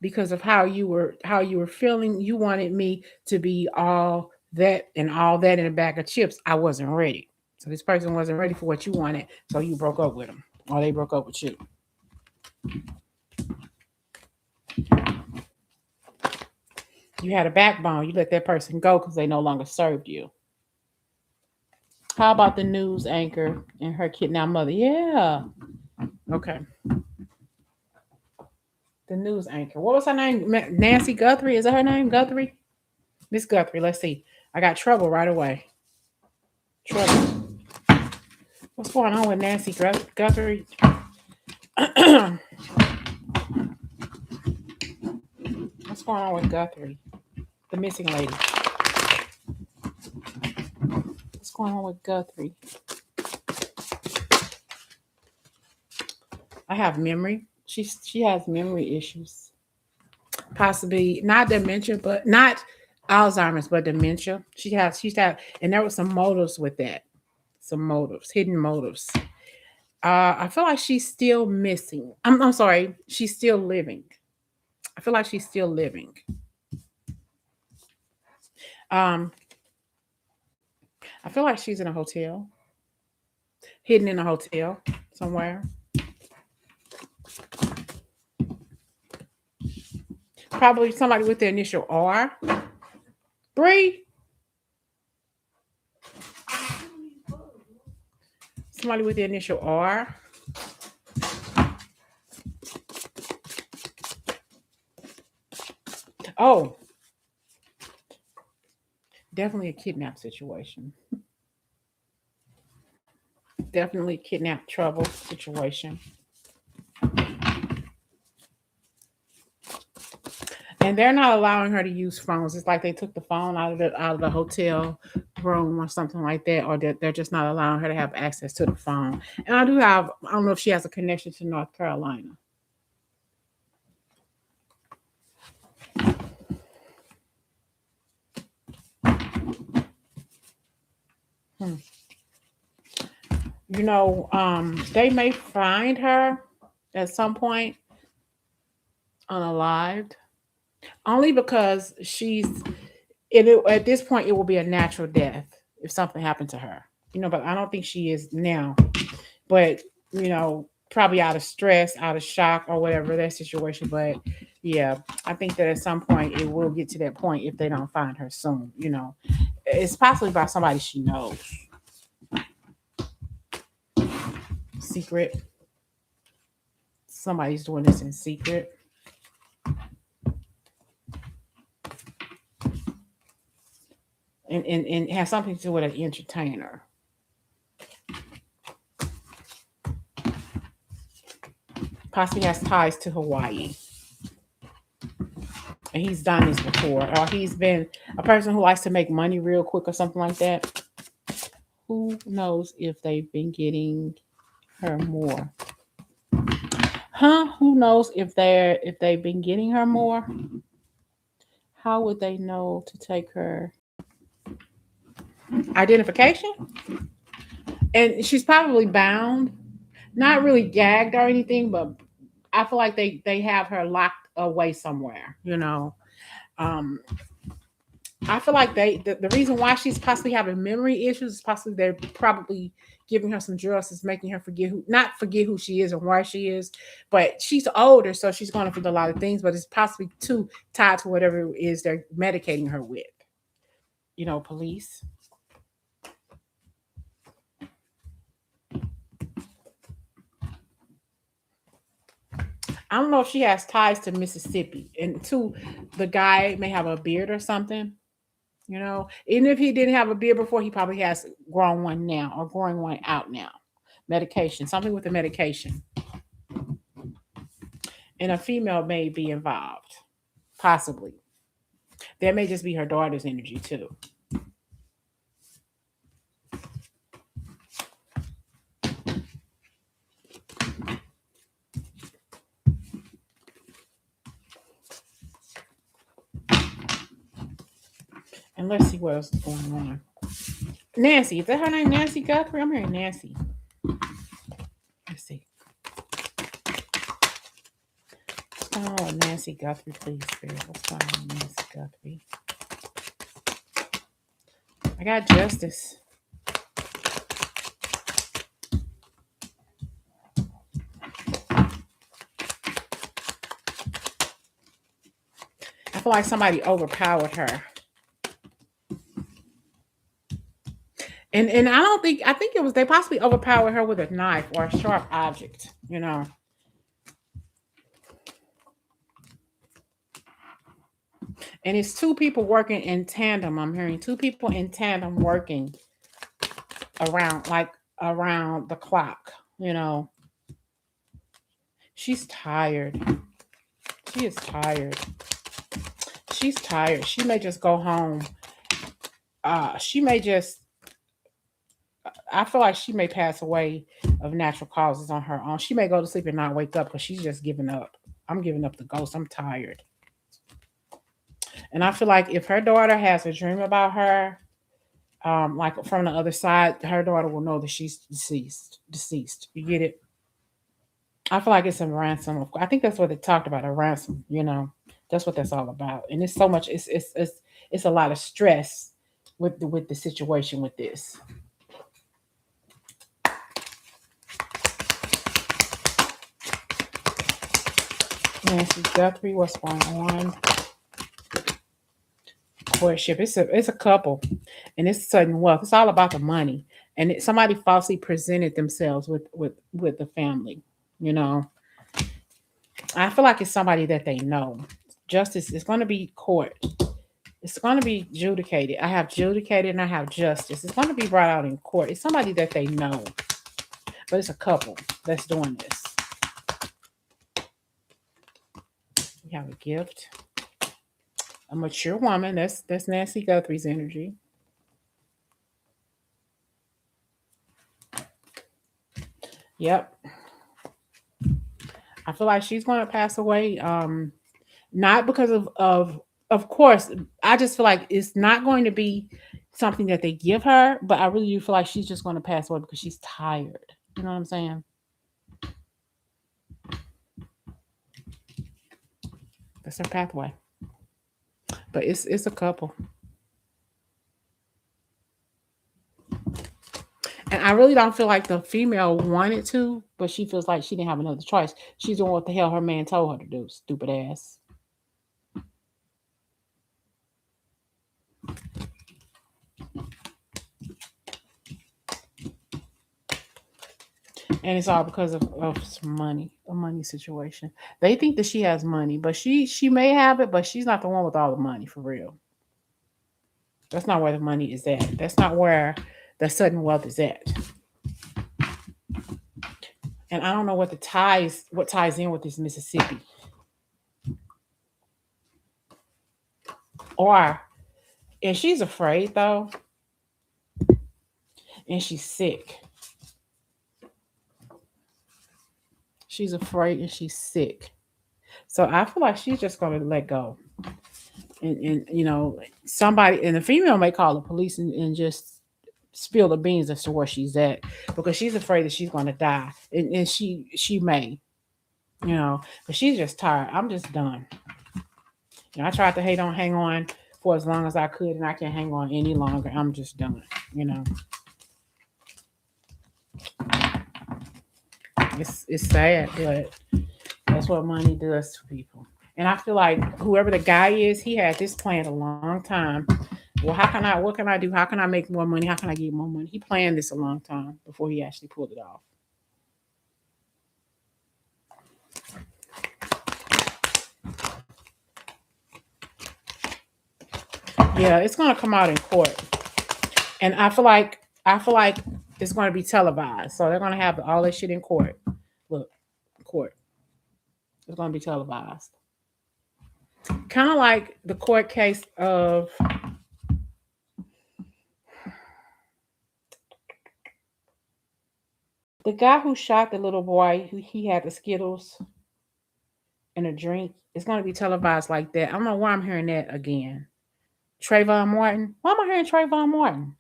because of how you were feeling. You wanted me to be all that in a bag of chips. I wasn't ready. So this person wasn't ready for what you wanted. So you broke up with them, or they broke up with you. You had a backbone. You let that person go because they no longer served you. How about the news anchor and her kidnapped mother? Yeah. Okay. The news anchor. What was her name? Nancy Guthrie. Is that her name? Guthrie? Miss Guthrie. Let's see. I got trouble right away. Trouble. What's going on with Nancy Guthrie? What's going on with Guthrie? The missing lady. What's going on with Guthrie? I have memory. She has memory issues. Possibly not dementia, but not Alzheimer's, but dementia. She's had, and there was some motives with that. Some motives, hidden motives. I feel like she's still missing. I'm sorry, she's still living. I feel like she's still living. Um, I feel like she's in a hotel, hidden in a hotel somewhere. Probably somebody with the initial R. Bree. Somebody with the initial R. Oh, definitely a kidnap situation. Definitely kidnap trouble situation. And they're not allowing her to use phones. It's like they took the phone out of the hotel room or something like that, or they're just not allowing her to have access to the phone. And I don't know if she has a connection to North Carolina. They may find her at some point unalived, only because at this point it will be a natural death if something happened to her. But I don't think she is now. But probably out of stress, out of shock, or whatever that situation. But yeah, I think that at some point it will get to that point if they don't find her soon. It's possibly by somebody she knows. Secret. Somebody's doing this in secret. And has something to do with an entertainer. Possibly has ties to Hawaii. And he's done this before. Or he's been a person who likes to make money real quick or something like that. Who knows if they've been getting her more? Who knows if they've been getting her more? How would they know to take her identification? And she's probably bound, not really gagged or anything, but I feel like they have her locked away somewhere. I feel like the reason why she's possibly having memory issues is possibly they're probably giving her some drugs that's making her not forget who she is and where she is. But she's older, so she's going to forget a lot of things, but it's possibly too tied to whatever it is they're medicating her with. Police. I don't know if she has ties to Mississippi, and two, the guy may have a beard or something. Even if he didn't have a beard before, he probably has grown one now or growing one out now. Medication, something with the medication. And a female may be involved, possibly. That may just be her daughter's energy too. And let's see what else is going on. Nancy, is that her name? Nancy Guthrie? I'm hearing Nancy. Let's see. Oh, Nancy Guthrie, please, Spirit. What's going on, Nancy Guthrie? I got justice. I feel like somebody overpowered her. And I think it was, they possibly overpowered her with a knife or a sharp object, And it's two people working in tandem. I'm hearing two people in tandem working around, like around the clock. You know, she's tired. She is tired. She's tired. She may just go home. She may just, I feel like she may pass away of natural causes on her own. She may go to sleep and not wake up because she's just giving up. I'm giving up the ghost. I'm tired. And I feel like if her daughter has a dream about her, like from the other side, her daughter will know that she's deceased. Deceased. You get it? I feel like it's a ransom. I think that's what they talked about, a ransom. You know, that's what that's all about. And it's so much. It's a lot of stress with the situation with this. Nancy Guthrie, what's going on? Courtship. It's a couple, and it's sudden wealth. It's all about the money, and somebody falsely presented themselves with the family. You know, I feel like it's somebody that they know. Justice is going to be court. It's going to be judicated. I have judicated and I have justice. It's going to be brought out in court. It's somebody that they know, but it's a couple that's doing this. We have a gift. A mature woman. That's Nancy Guthrie's energy. Yep. I feel like she's going to pass away. Not because of course. I just feel like it's not going to be something that they give her, but I really do feel like she's just going to pass away because she's tired. You know what I'm saying? That's her pathway. But it's a couple. And I really don't feel like the female wanted to, but she feels like she didn't have another choice. She's doing what the hell her man told her to do, stupid ass. And it's all because of some money, a money situation. They think that she has money, but she may have it, but she's not the one with all the money for real. That's not where the money is at. That's not where the sudden wealth is at. And I don't know what ties in with this Mississippi. Or and she's afraid though, and she's sick. She's afraid and she's sick. So I feel like she's just gonna let go. And you know, somebody and the female may call the police and just spill the beans as to where she's at because she's afraid that she's gonna die. And she may, you know, but she's just tired. I'm just done. You know, I tried to hang on for as long as I could, and I can't hang on any longer. I'm just done. You know, it's sad, but that's what money does to people. And I feel like whoever the guy is, he had this planned a long time. Well, what can I do? How can I make more money? How can I get more money? He planned this a long time before he actually pulled it off. Yeah, it's gonna come out in court. And I feel like it's gonna be televised. So they're gonna have all this shit in court. Look, court. It's gonna be televised. Kind of like the court case of the guy who shot the little boy who he had the Skittles and a drink. It's gonna be televised like that. I don't know why I'm hearing that again. Trayvon Martin. Why am I hearing Trayvon Martin?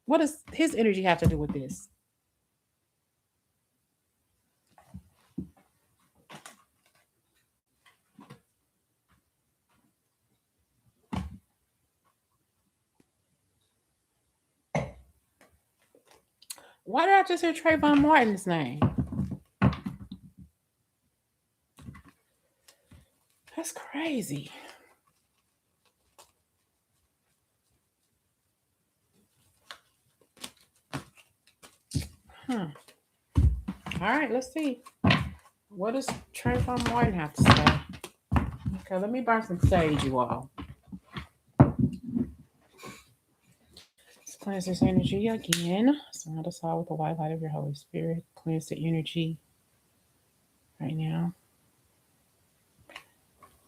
What does his energy have to do with this? Why did I just hear Trayvon Martin's name? That's crazy. Huh. All right, let's see. What does Trayvon Martin have to say? Okay, let me burn some sage, you all. cleanse this energy again. Surround us all with the white light of your Holy Spirit. Cleanse the energy right now.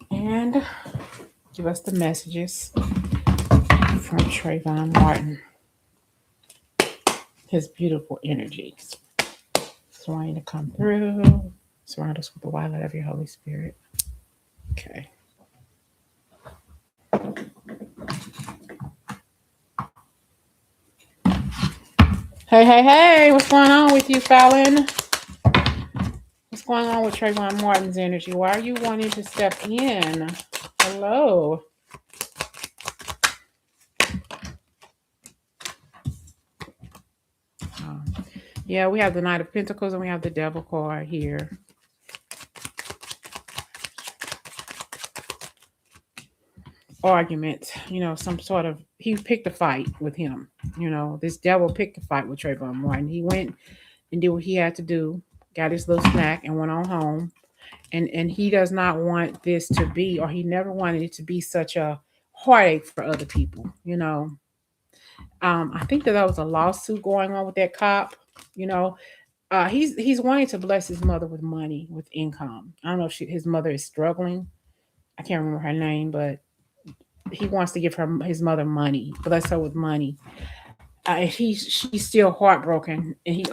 And give us the messages from Trayvon Martin. His beautiful energies. Just want you to come through. Surround us with the white light of your Holy Spirit. Okay. Hey, what's going on with you, Fallon? What's going on with Trayvon Martin's energy? Why are you wanting to step in? Hello. Yeah, we have the Knight of Pentacles and we have the Devil card here. Argument, some sort of, he picked a fight with him. This devil picked a fight with Trayvon Martin. He went and did what he had to do, got his little snack and went on home. And he does not want this to be, or he never wanted it to be such a heartache for other people. I think that there was a lawsuit going on with that cop. He's wanting to bless his mother with money, with income. I don't know if his mother is struggling. I can't remember her name, but he wants to give his mother money, bless her with money. She's still heartbroken, and he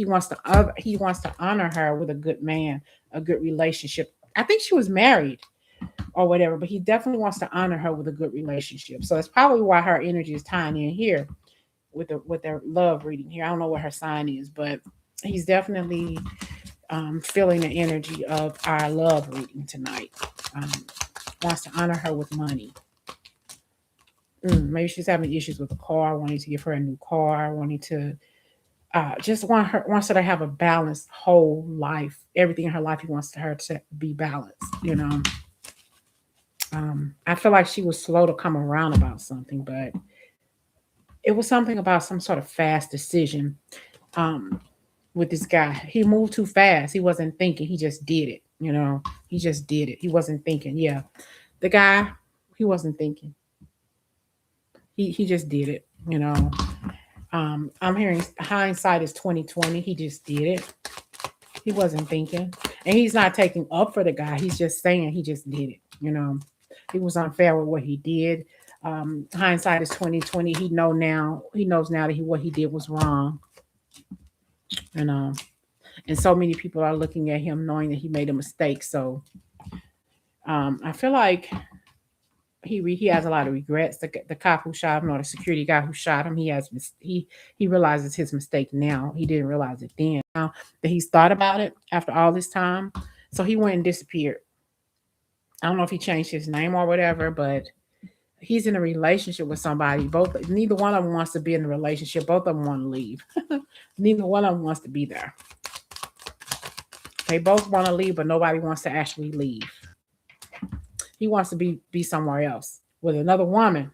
wants to honor her with a good man, a good relationship. I think she was married or whatever, but he definitely wants to honor her with a good relationship. So that's probably why her energy is tying in here with their love reading here. I don't know what her sign is, but he's definitely feeling the energy of our love reading tonight. Wants to honor her with money. Maybe she's having issues with the car, wanting to give her a new car, wanting to wants her to have a balanced whole life. Everything in her life, he wants her to be balanced. I feel like she was slow to come around about something, but it was something about some sort of fast decision with this guy. He moved too fast. He wasn't thinking. He just did it. He just did it. He wasn't thinking. Yeah, the guy, he wasn't thinking. He just did it. I'm hearing hindsight is 2020. He just did it. He wasn't thinking, and he's not taking up for the guy. He's just saying he just did it. He was unfair with what he did. Hindsight is 2020. He knows now that what he did was wrong. And so many people are looking at him knowing that he made a mistake. So I feel like he has a lot of regrets. The cop who shot him, or the security guy who shot him, he realizes his mistake now. He didn't realize it then. Now that he's thought about it after all this time, so he went and disappeared. I don't know if he changed his name or whatever, but he's in a relationship with somebody. Neither one of them wants to be in a relationship. Both of them want to leave. Neither one of them wants to be there. They both want to leave, but nobody wants to actually leave. He wants to be somewhere else with another woman.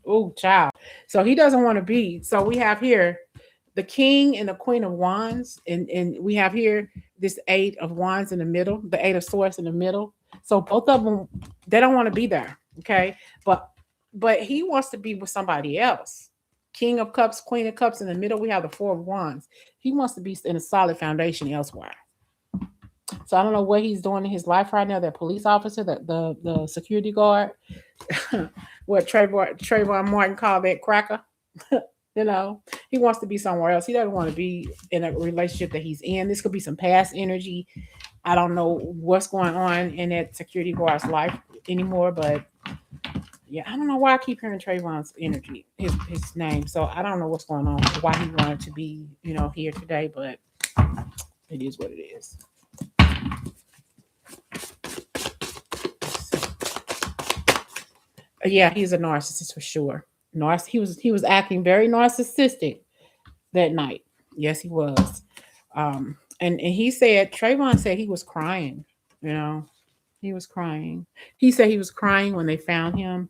Oh, child. So he doesn't want to be. So we have here the King and the Queen of Wands, and we have here this Eight of Wands in the middle, the Eight of Swords in the middle. So both of them, they don't want to be there. Okay, but he wants to be with somebody else. King of Cups, Queen of Cups in the middle. We have the Four of Wands. He wants to be in a solid foundation elsewhere. So I don't know what he's doing in his life right now. That police officer, the security guard, what Trayvon Martin called that cracker. He wants to be somewhere else. He doesn't want to be in a relationship that he's in. This could be some past energy. I don't know what's going on in that security guard's life anymore, but yeah, I don't know why I keep hearing Trayvon's energy, his name. So I don't know what's going on, why he wanted to be, here today, but it is what it is. Yeah, he's a narcissist for sure. He was acting very narcissistic that night. Yes, he was. And he said, Trayvon said he was crying. He was crying. He said he was crying when they found him.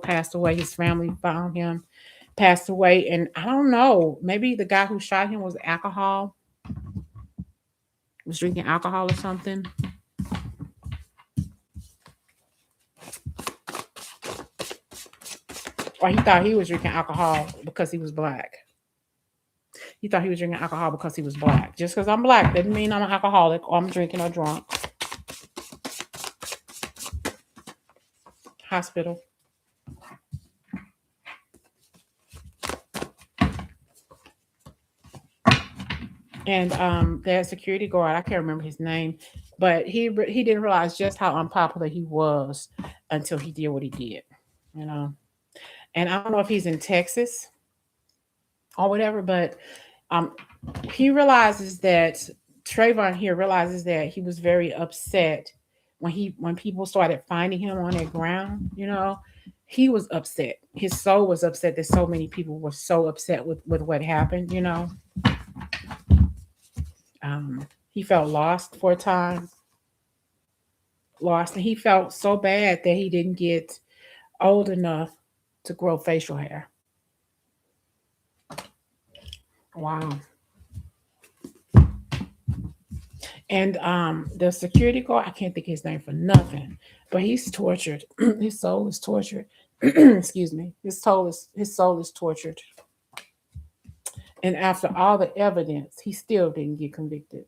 Passed away. His family found him, passed away, and I don't know. Maybe the guy who shot him was drinking alcohol or something. Or he thought he was drinking alcohol because he was black. He thought he was drinking alcohol because he was black. Just because I'm black doesn't mean I'm an alcoholic or I'm drinking or drunk. Hospital. And their security guard, I can't remember his name, but he didn't realize just how unpopular he was until he did what he did, you know. And I don't know if he's in Texas or whatever, but um, he realizes that Trayvon here realizes that he was very upset when people started finding him on that ground. You know, he was upset. His soul was upset that so many people were so upset with what happened. You know, he felt lost for a time, lost, and he felt so bad that he didn't get old enough to grow facial hair. Wow. And the security guard, I can't think of his name for nothing, but he's tortured. His soul is tortured. Excuse me. His soul is tortured. And after all the evidence, he still didn't get convicted.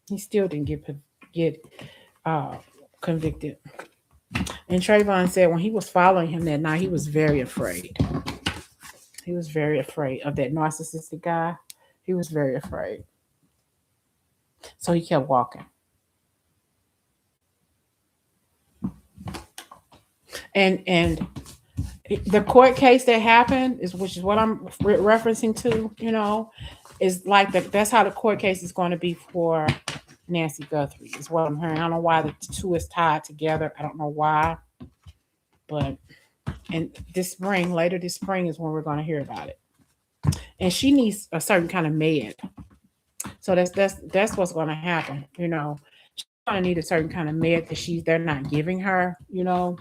He still didn't get uh, convicted. And Trayvon said when he was following him that night, he was very afraid. He was very afraid of that narcissistic guy. He was very afraid. So he kept walking. And the court case that happened is which is what I'm referencing to, you know, is like that's how the court case is going to be for Nancy Guthrie is what I'm hearing. I don't know why the two is tied together. I don't know why, but and later this spring is when we're going to hear about it. And she needs a certain kind of med, so that's what's going to happen. You know, she's going to need a certain kind of med that they're not giving her. You know,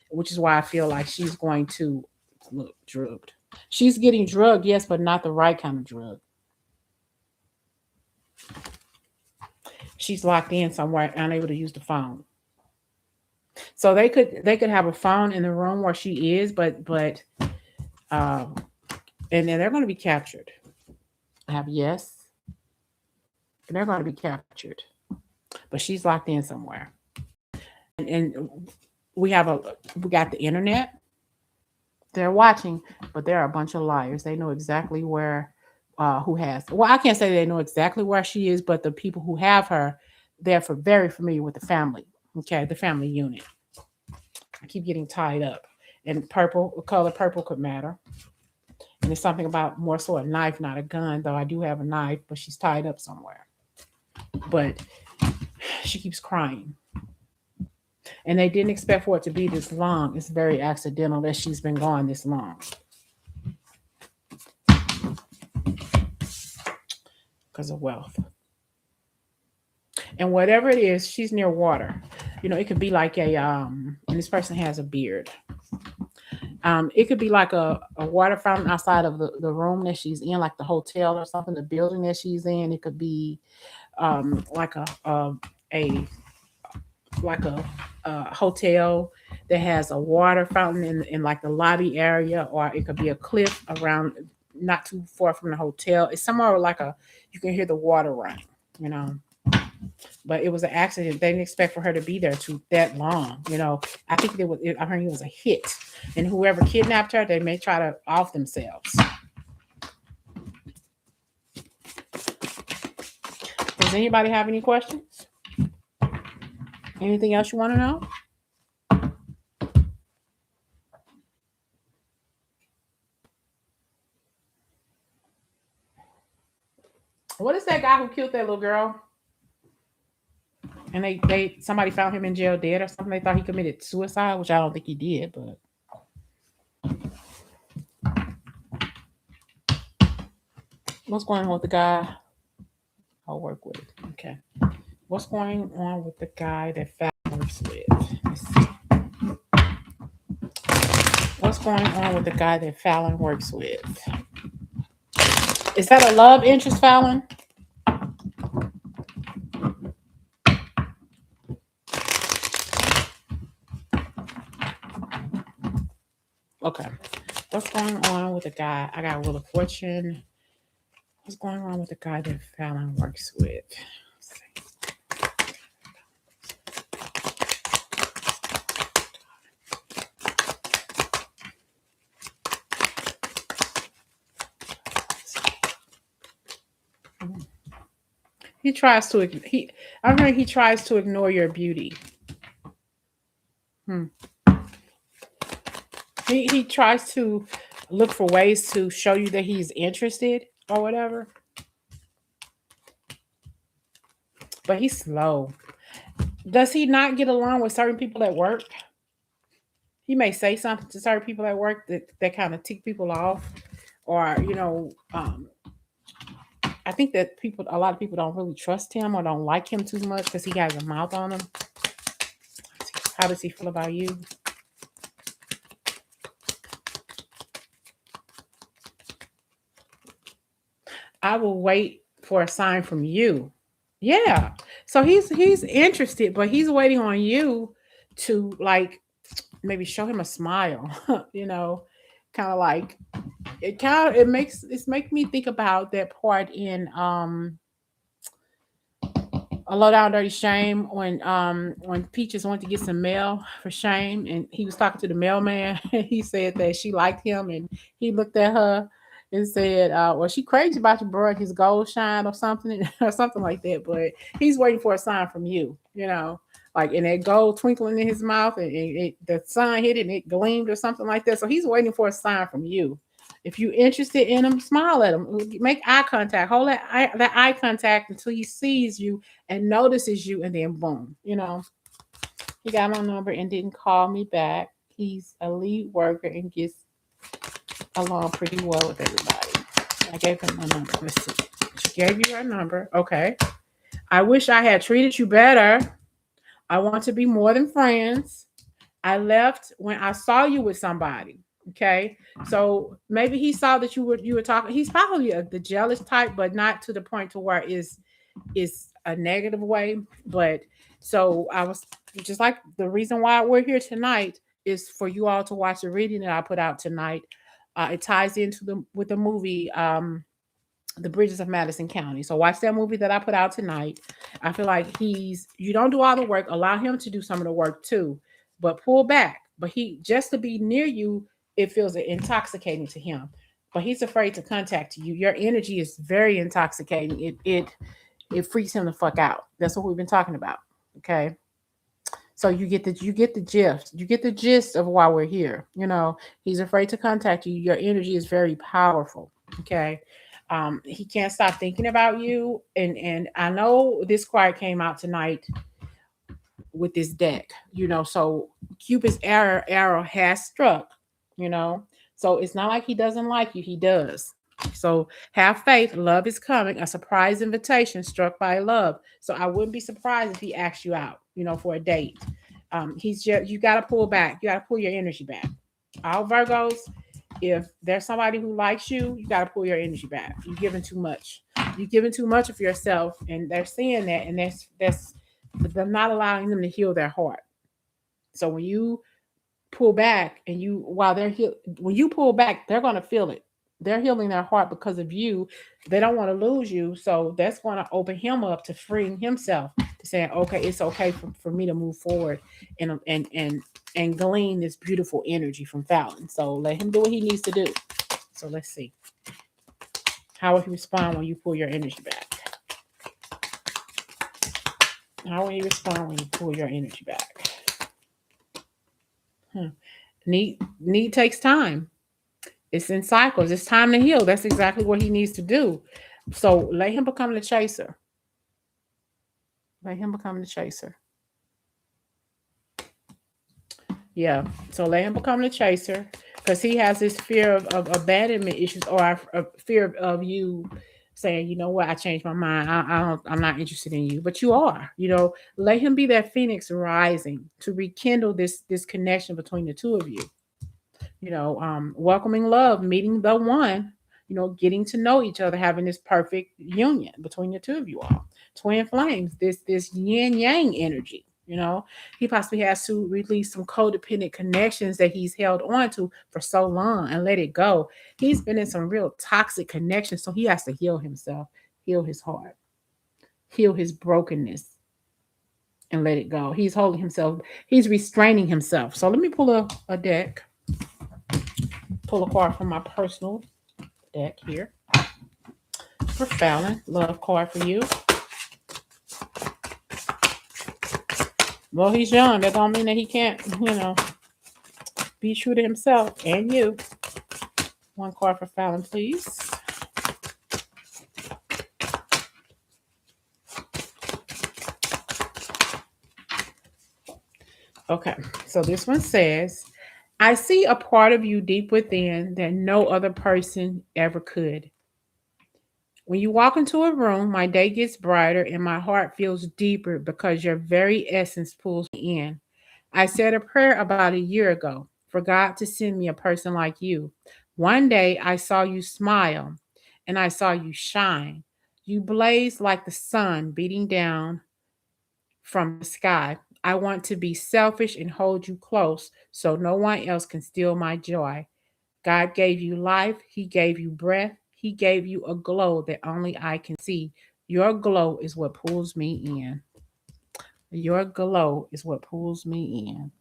which is why I feel like she's going to look drugged. She's getting drugged, yes, but not the right kind of drug. She's locked in somewhere, unable to use the phone. So they could have a phone in the room where she is, but and then they're going to be captured. I have yes, and they're going to be captured, but she's locked in somewhere. And we got the internet. They're watching, but they're a bunch of liars. They know exactly where who has. Well, I can't say they know exactly where she is, but the people who have her, they're very familiar with the family. Okay, the family unit. I keep getting tied up. And purple, the color purple could matter. And it's something about more so a knife, not a gun, though I do have a knife, but she's tied up somewhere. But she keeps crying. And they didn't expect for it to be this long. It's very accidental that she's been gone this long. Because of wealth. And whatever it is, she's near water. You know, it could be like and this person has a beard. It could be like a water fountain outside of the room that she's in, like the hotel or something, the building that she's in. It could be like a hotel that has a water fountain in like the lobby area, or it could be a cliff around not too far from the hotel. It's somewhere like you can hear the water running, you know. But it was an accident. They didn't expect for her to be there that long, you know. I think I heard it was a hit, and whoever kidnapped her, they may try to off themselves. Does anybody have any questions? Anything else you want to know? What is that guy who killed that little girl? And somebody found him in jail dead or something. They thought he committed suicide, which I don't think he did, but what's going on with the guy I'll work with? Okay. What's going on with the guy that Fallon works with? Let's see. What's going on with the guy that Fallon works with? Is that a love interest, Fallon? Okay. What's going on with the guy? I got Wheel of Fortune. What's going on with the guy that Fallon works with? He tries to I heard he tries to ignore your beauty. Hmm. He tries to look for ways to show you that he's interested or whatever. But he's slow. Does he not get along with certain people at work? He may say something to certain people at work that kind of tick people off, or I think that a lot of people don't really trust him or don't like him too much because he has a mouth on him. How does he feel about you? I will wait for a sign from you. Yeah. So he's interested, but he's waiting on you to like maybe show him a smile, you know, kind of like it makes it's make me think about that part in a low down dirty shame when Peaches went to get some mail for shame and he was talking to the mailman. He said that she liked him and he looked at her and said well, she crazy about your bro, his gold shine or something or something like that, but he's waiting for a sign from you, you know, like in that gold twinkling in his mouth and the sun hit it and it gleamed or something like that, so he's waiting for a sign from you. If you're interested in him, smile at him, make eye contact, hold that eye contact until he sees you and notices you, and then boom, you know, he got my number and didn't call me back. He's a lead worker and gets along pretty well with everybody. I gave him my number. Let's see. She gave you her number. Okay. I wish I had treated you better. I want to be more than friends. I left when I saw you with somebody. Okay. So maybe he saw that you were talking. He's probably the jealous type, but not to the point to where is a negative way. But so I was just like, the reason why we're here tonight is for you all to watch the reading that I put out tonight. It ties into the movie The Bridges of Madison County. So watch that movie that I put out tonight. I feel like you don't do all the work, allow him to do some of the work too, but pull back. But he just to be near you, it feels intoxicating to him. But he's afraid to contact you. Your energy is very intoxicating. It freaks him the fuck out. That's what we've been talking about. Okay. So you get the gist. You get the gist of why we're here. You know, he's afraid to contact you. Your energy is very powerful. Okay. He can't stop thinking about you. And I know this card came out tonight with this deck, you know, so Cupid's arrow has struck, you know. So it's not like he doesn't like you, he does. So have faith, love is coming, a surprise invitation struck by love. So I wouldn't be surprised if he asked you out, you know, for a date. He's just, you got to pull back, you got to pull your energy back. All Virgos, if there's somebody who likes you, you got to pull your energy back. You're giving too much. You're giving too much of yourself, and they're seeing that, and that's them not allowing them to heal their heart. So when you pull back, and when you pull back, they're going to feel it. They're healing their heart because of you. They don't want to lose you, so that's going to open him up to freeing himself, to saying, okay, it's okay for me to move forward and glean this beautiful energy from Fallon. So let him do what he needs to do. So let's see. How will he respond when you pull your energy back? How will you respond when you pull your energy back? Need takes time. It's in cycles. It's time to heal. That's exactly what he needs to do. So let him become the chaser. Let him become the chaser. Yeah. So let him become the chaser, because he has this fear of abandonment issues, or a fear of you saying, you know what, I changed my mind. I'm not interested in you, but you are. You know, let him be that phoenix rising to rekindle this connection between the two of you. You know, welcoming love, meeting the one. You know, getting to know each other, having this perfect union between the two of you all. Twin flames, this yin yang energy. You know, he possibly has to release some codependent connections that he's held on to for so long and let it go. He's been in some real toxic connections, so he has to heal himself, heal his heart, heal his brokenness, and let it go. He's holding himself, he's restraining himself. So let me pull a deck, pull a card from my personal deck here for Fallon. Love card for you. Well, he's young. That don't mean that he can't, be true to himself and you. One card for Fallon, please. Okay, so this one says, I see a part of you deep within that no other person ever could. When you walk into a room, my day gets brighter and my heart feels deeper because your very essence pulls me in. I said a prayer about a year ago for God to send me a person like you. One day I saw you smile and I saw you shine. You blaze like the sun beating down from the sky. I want to be selfish and hold you close so no one else can steal my joy. God gave you life, He gave you breath, He gave you a glow that only I can see. Your glow is what pulls me in. Your glow is what pulls me in.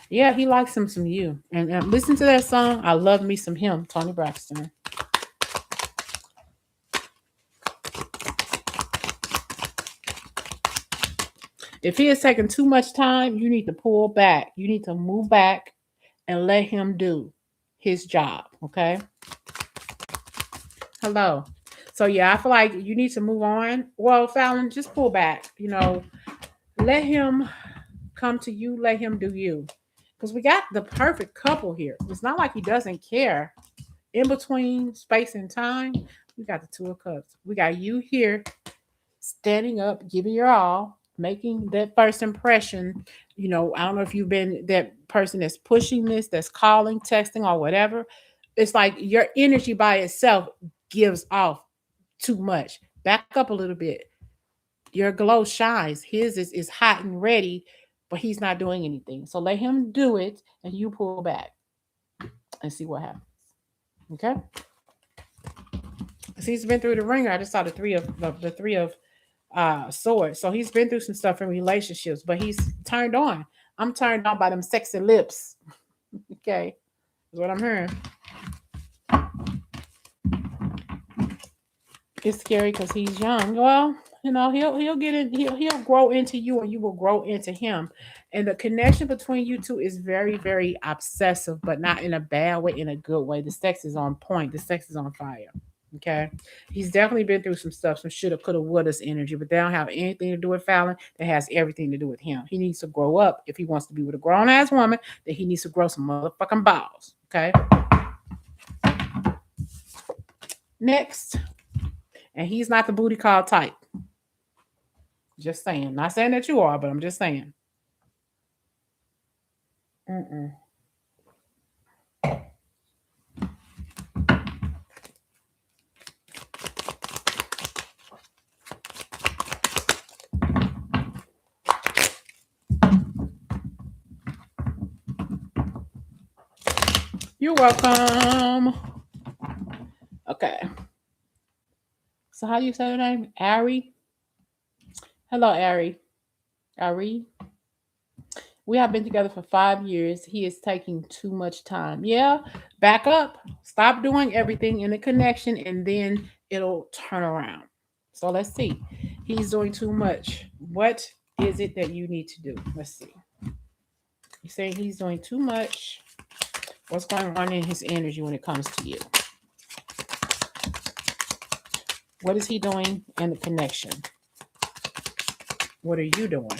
Yeah, he likes him some you. And listen to that song, I Love Me Some Him, Tony Braxton. If he is taking too much time, you need to pull back. You need to move back and let him do his job. Okay. Hello. So yeah, I feel like you need to move on. Well, Fallon, just pull back. Let him come to you. Let him do you. Because we got the perfect couple here. It's not like he doesn't care. In between space and time, we got the Two of Cups. We got you here standing up, giving your all, making that first impression. I don't know if you've been that person that's pushing this, that's calling, texting, or whatever. It's like your energy by itself gives off too much. Back up a little bit. Your glow shines. His is hot and ready, but he's not doing anything. So let him do it and you pull back and see what happens. Okay? Because he's been through the ringer. I just saw the three of swords. So he's been through some stuff in relationships, but he's turned on. I'm turned on by them sexy lips. Okay, that's what I'm hearing. It's scary because he's young. Well, he'll get in. He'll grow into you, and you will grow into him. And the connection between you two is very, very obsessive, but not in a bad way, in a good way. The sex is on point. The sex is on fire. Okay. He's definitely been through some stuff, some shoulda, coulda, woulda's energy, but they don't have anything to do with Fallon. That has everything to do with him. He needs to grow up. If he wants to be with a grown ass woman, then he needs to grow some motherfucking balls. Okay. Next. And he's not the booty call type. Just saying. Not saying that you are, but I'm just saying. Mm-mm. You're welcome. Okay. So how do you say your name? Ari? Hello, Ari. Ari? We have been together for 5 years. He is taking too much time. Yeah, back up. Stop doing everything in the connection and then it'll turn around. So let's see. He's doing too much. What is it that you need to do? Let's see. You're saying he's doing too much. What's going on in his energy when it comes to you? What is he doing in the connection? What are you doing?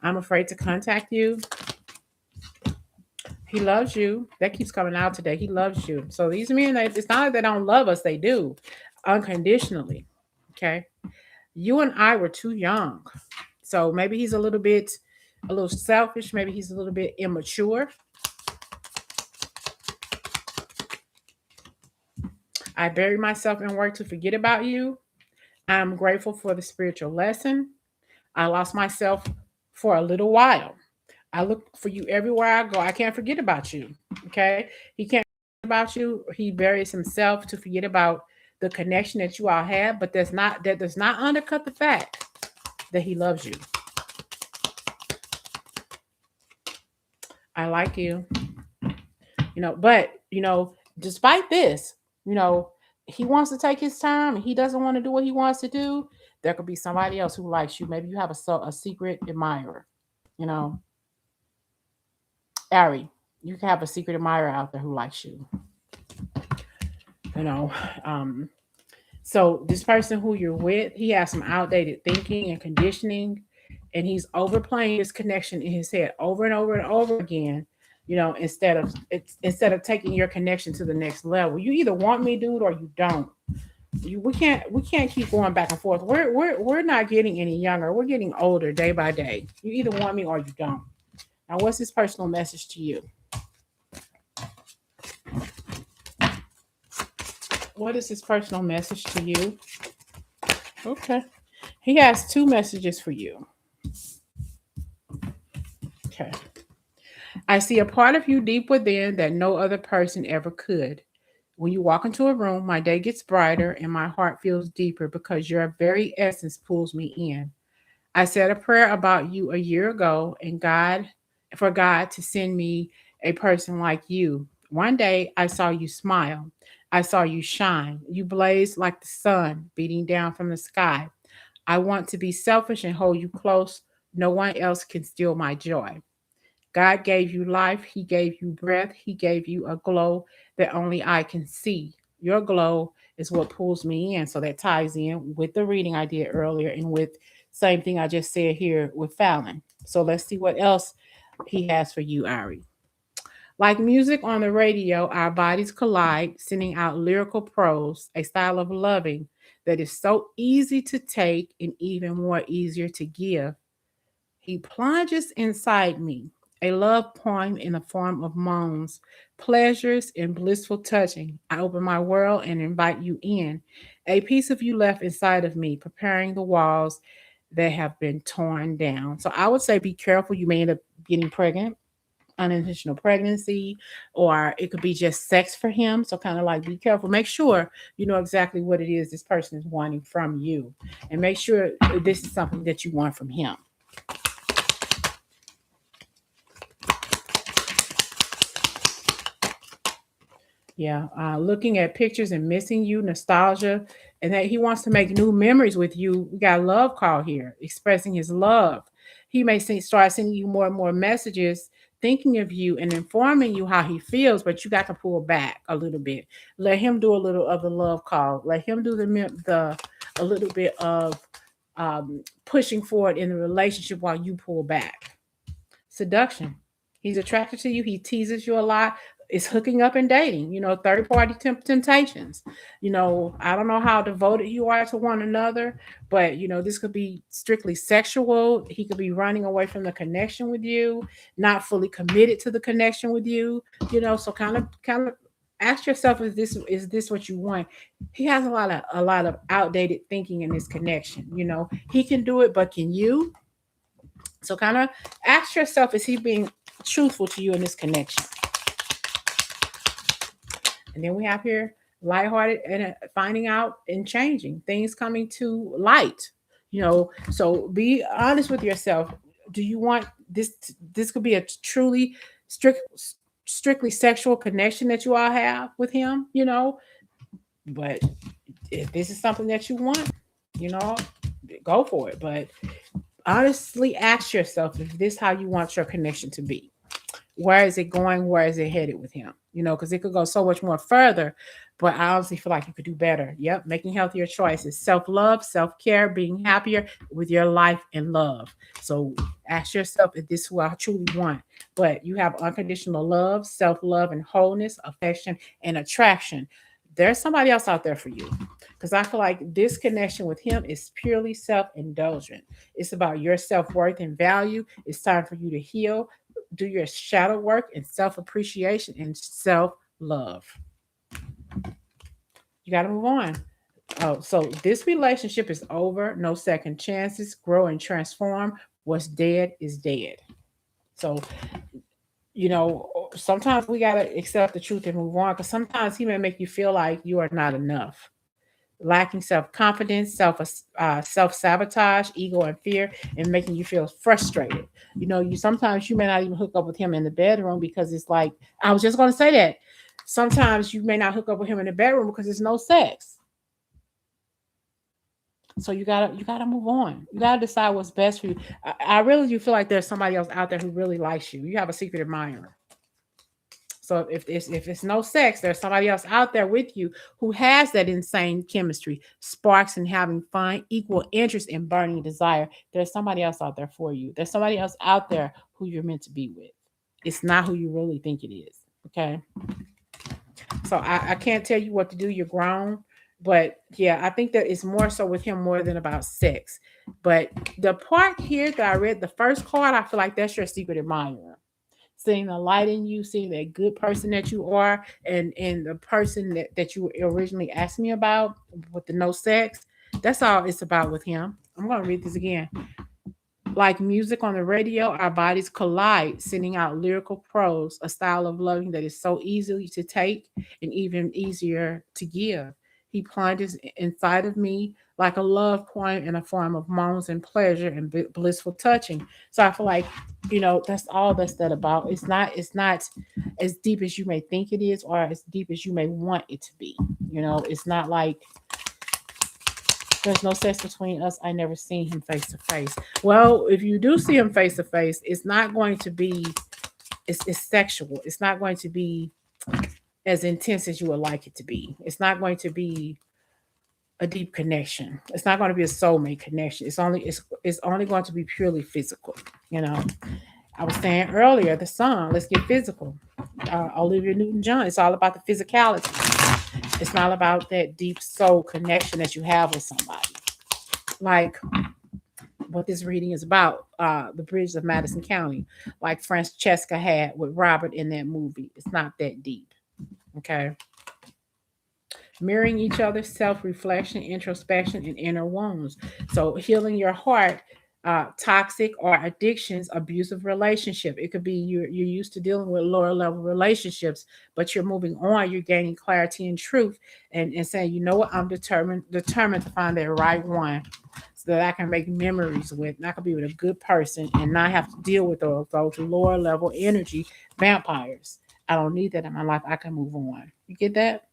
I'm afraid to contact you. He loves you. That keeps coming out today. He loves you. So these men, it's not like they don't love us. They do, unconditionally. Okay. You and I were too young. So maybe he's a little selfish. Maybe he's a little bit immature. I buried myself in work to forget about you. I'm grateful for the spiritual lesson. I lost myself for a little while. I look for you everywhere I go. I can't forget about you. Okay. He can't forget about you. He buries himself to forget about the connection that you all have, but that does not undercut the fact that he loves you. I like you. But despite this, you know, he wants to take his time and he doesn't want to do what he wants to do. There could be somebody else who likes you. Maybe you have a secret admirer. You know, Ari, you can have a secret admirer out there who likes you. You know, um, so this person who you're with, he has some outdated thinking and conditioning, and he's overplaying this connection in his head over and over and over again. Instead of taking your connection to the next level. You either want me, dude, or you don't. We can't keep going back and forth. We're not getting any younger. We're getting older day by day. You either want me or you don't. Now, what's his personal message to you? What is his personal message to you? Okay. He has two messages for you. Okay. I see a part of you deep within that no other person ever could. When you walk into a room, my day gets brighter and my heart feels deeper because your very essence pulls me in. I said a prayer about you a year ago and for God to send me a person like you. One day I saw you smile. I saw you shine. You blaze like the sun beating down from the sky. I want to be selfish and hold you close. No one else can steal my joy. God gave you life. He gave you breath. He gave you a glow that only I can see. Your glow is what pulls me in. So that ties in with the reading I did earlier and with same thing I just said here with Fallon. So let's see what else he has for you, Ari. Like music on the radio, our bodies collide, sending out lyrical prose, a style of loving that is so easy to take and even more easier to give. He plunges inside me, a love poem in the form of moans, pleasures, and blissful touching. I open my world and invite you in. A piece of you left inside of me, preparing the walls that have been torn down. So I would say be careful. You may end up getting pregnant, unintentional pregnancy, or it could be just sex for him. So kind of like be careful. Make sure you know exactly what it is this person is wanting from you, and make sure this is something that you want from him. Yeah, looking at pictures and missing you, nostalgia, and that he wants to make new memories with you. We got a love call here, expressing his love. He may start sending you more and more messages, thinking of you and informing you how he feels, but you got to pull back a little bit. Let him do a little of the love call. Let him do the a little bit of pushing forward in the relationship while you pull back. Seduction. He's attracted to you. He teases you a lot. It's hooking up and dating, third party temptations. I don't know how devoted you are to one another, but this could be strictly sexual. He could be running away from the connection with you, not fully committed to the connection with you, so kind of ask yourself, is this what you want? He has a lot of outdated thinking in this connection. He can do it, but can you? So kind of ask yourself, is he being truthful to you in this connection? And then we have here lighthearted and finding out and changing things coming to light. So be honest with yourself. Do you want this? This could be a truly strict, strictly sexual connection that you all have with him. But if this is something that you want, you know, go for it. But honestly, ask yourself if this is how you want your connection to be. Where is it going? Where is it headed with him? Because it could go so much more further, but I honestly feel like you could do better. Yep, making healthier choices, self-love, self-care, being happier with your life and love. So ask yourself if this is who I truly want. But you have unconditional love, self-love, and wholeness, affection, and attraction. There's somebody else out there for you. Because I feel like this connection with him is purely self-indulgent. It's about your self-worth and value. It's time for you to heal, do your shadow work and self-appreciation and self-love. You got to move on. Oh, so this relationship is over. No second chances. Grow and transform. What's dead is dead. So, sometimes we got to accept the truth and move on, because sometimes he may make you feel like you are not enough, lacking self-confidence, self-sabotage, ego, and fear, and making you feel frustrated. You sometimes you may not even hook up with him in the bedroom, because it's like, I was just going to say that. Sometimes you may not hook up with him in the bedroom because there's no sex. So you gotta move on. You gotta decide what's best for you. I really do feel like there's somebody else out there who really likes you. You have a secret admirer. So if it's no sex, there's somebody else out there with you who has that insane chemistry, sparks and having fun, equal interest in burning desire. There's somebody else out there for you. There's somebody else out there who you're meant to be with. It's not who you really think it is. Okay. So I can't tell you what to do. You're grown. But yeah, I think that it's more so with him more than about sex. But the part here that I read, the first card, I feel like that's your secret admirer. Seeing the light in you, seeing that good person that you are, and the person that you originally asked me about with the no sex. That's all it's about with him. I'm going to read this again. Like music on the radio, our bodies collide, sending out lyrical prose, a style of loving that is so easy to take and even easier to give. He plunges inside of me like a love poem in a form of moans and pleasure and blissful touching. So I feel like, that's all that's that about. It's not as deep as you may think it is, or as deep as you may want it to be. It's not like there's no sex between us. I never seen him face to face. Well, if you do see him face to face, it's not going to be, it's sexual. It's not going to be as intense as you would like it to be. It's not going to be a deep connection. It's not going to be a soulmate connection. It's only going to be purely physical. I was saying earlier, the song, let's get physical. Olivia Newton-John, it's all about the physicality. It's not about that deep soul connection that you have with somebody. Like what this reading is about, the bridge of Madison County, like Francesca had with Robert in that movie. It's not that deep. Okay. Mirroring each other, self-reflection, introspection, and inner wounds. So healing your heart, toxic or addictions, abusive relationship. It could be you're used to dealing with lower level relationships, but you're moving on. You're gaining clarity and truth, and saying, you know what, I'm determined to find that right one, so that I can make memories with, and I can be with a good person and not have to deal with those lower level energy vampires. I don't need that in my life. I can move on. You get that?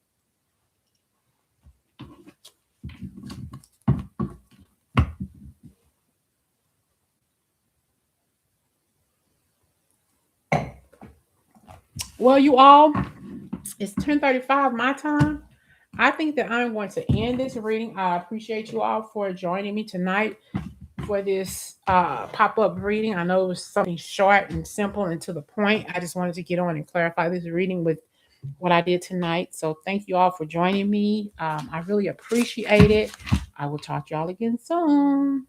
Well, you all, it's 10:35 my time. I think that I'm going to end this reading. I appreciate you all for joining me tonight for this pop-up reading. I know it was something short and simple and to the point. I just wanted to get on and clarify this reading with what I did tonight. So thank you all for joining me. I really appreciate it. I will talk to y'all again soon.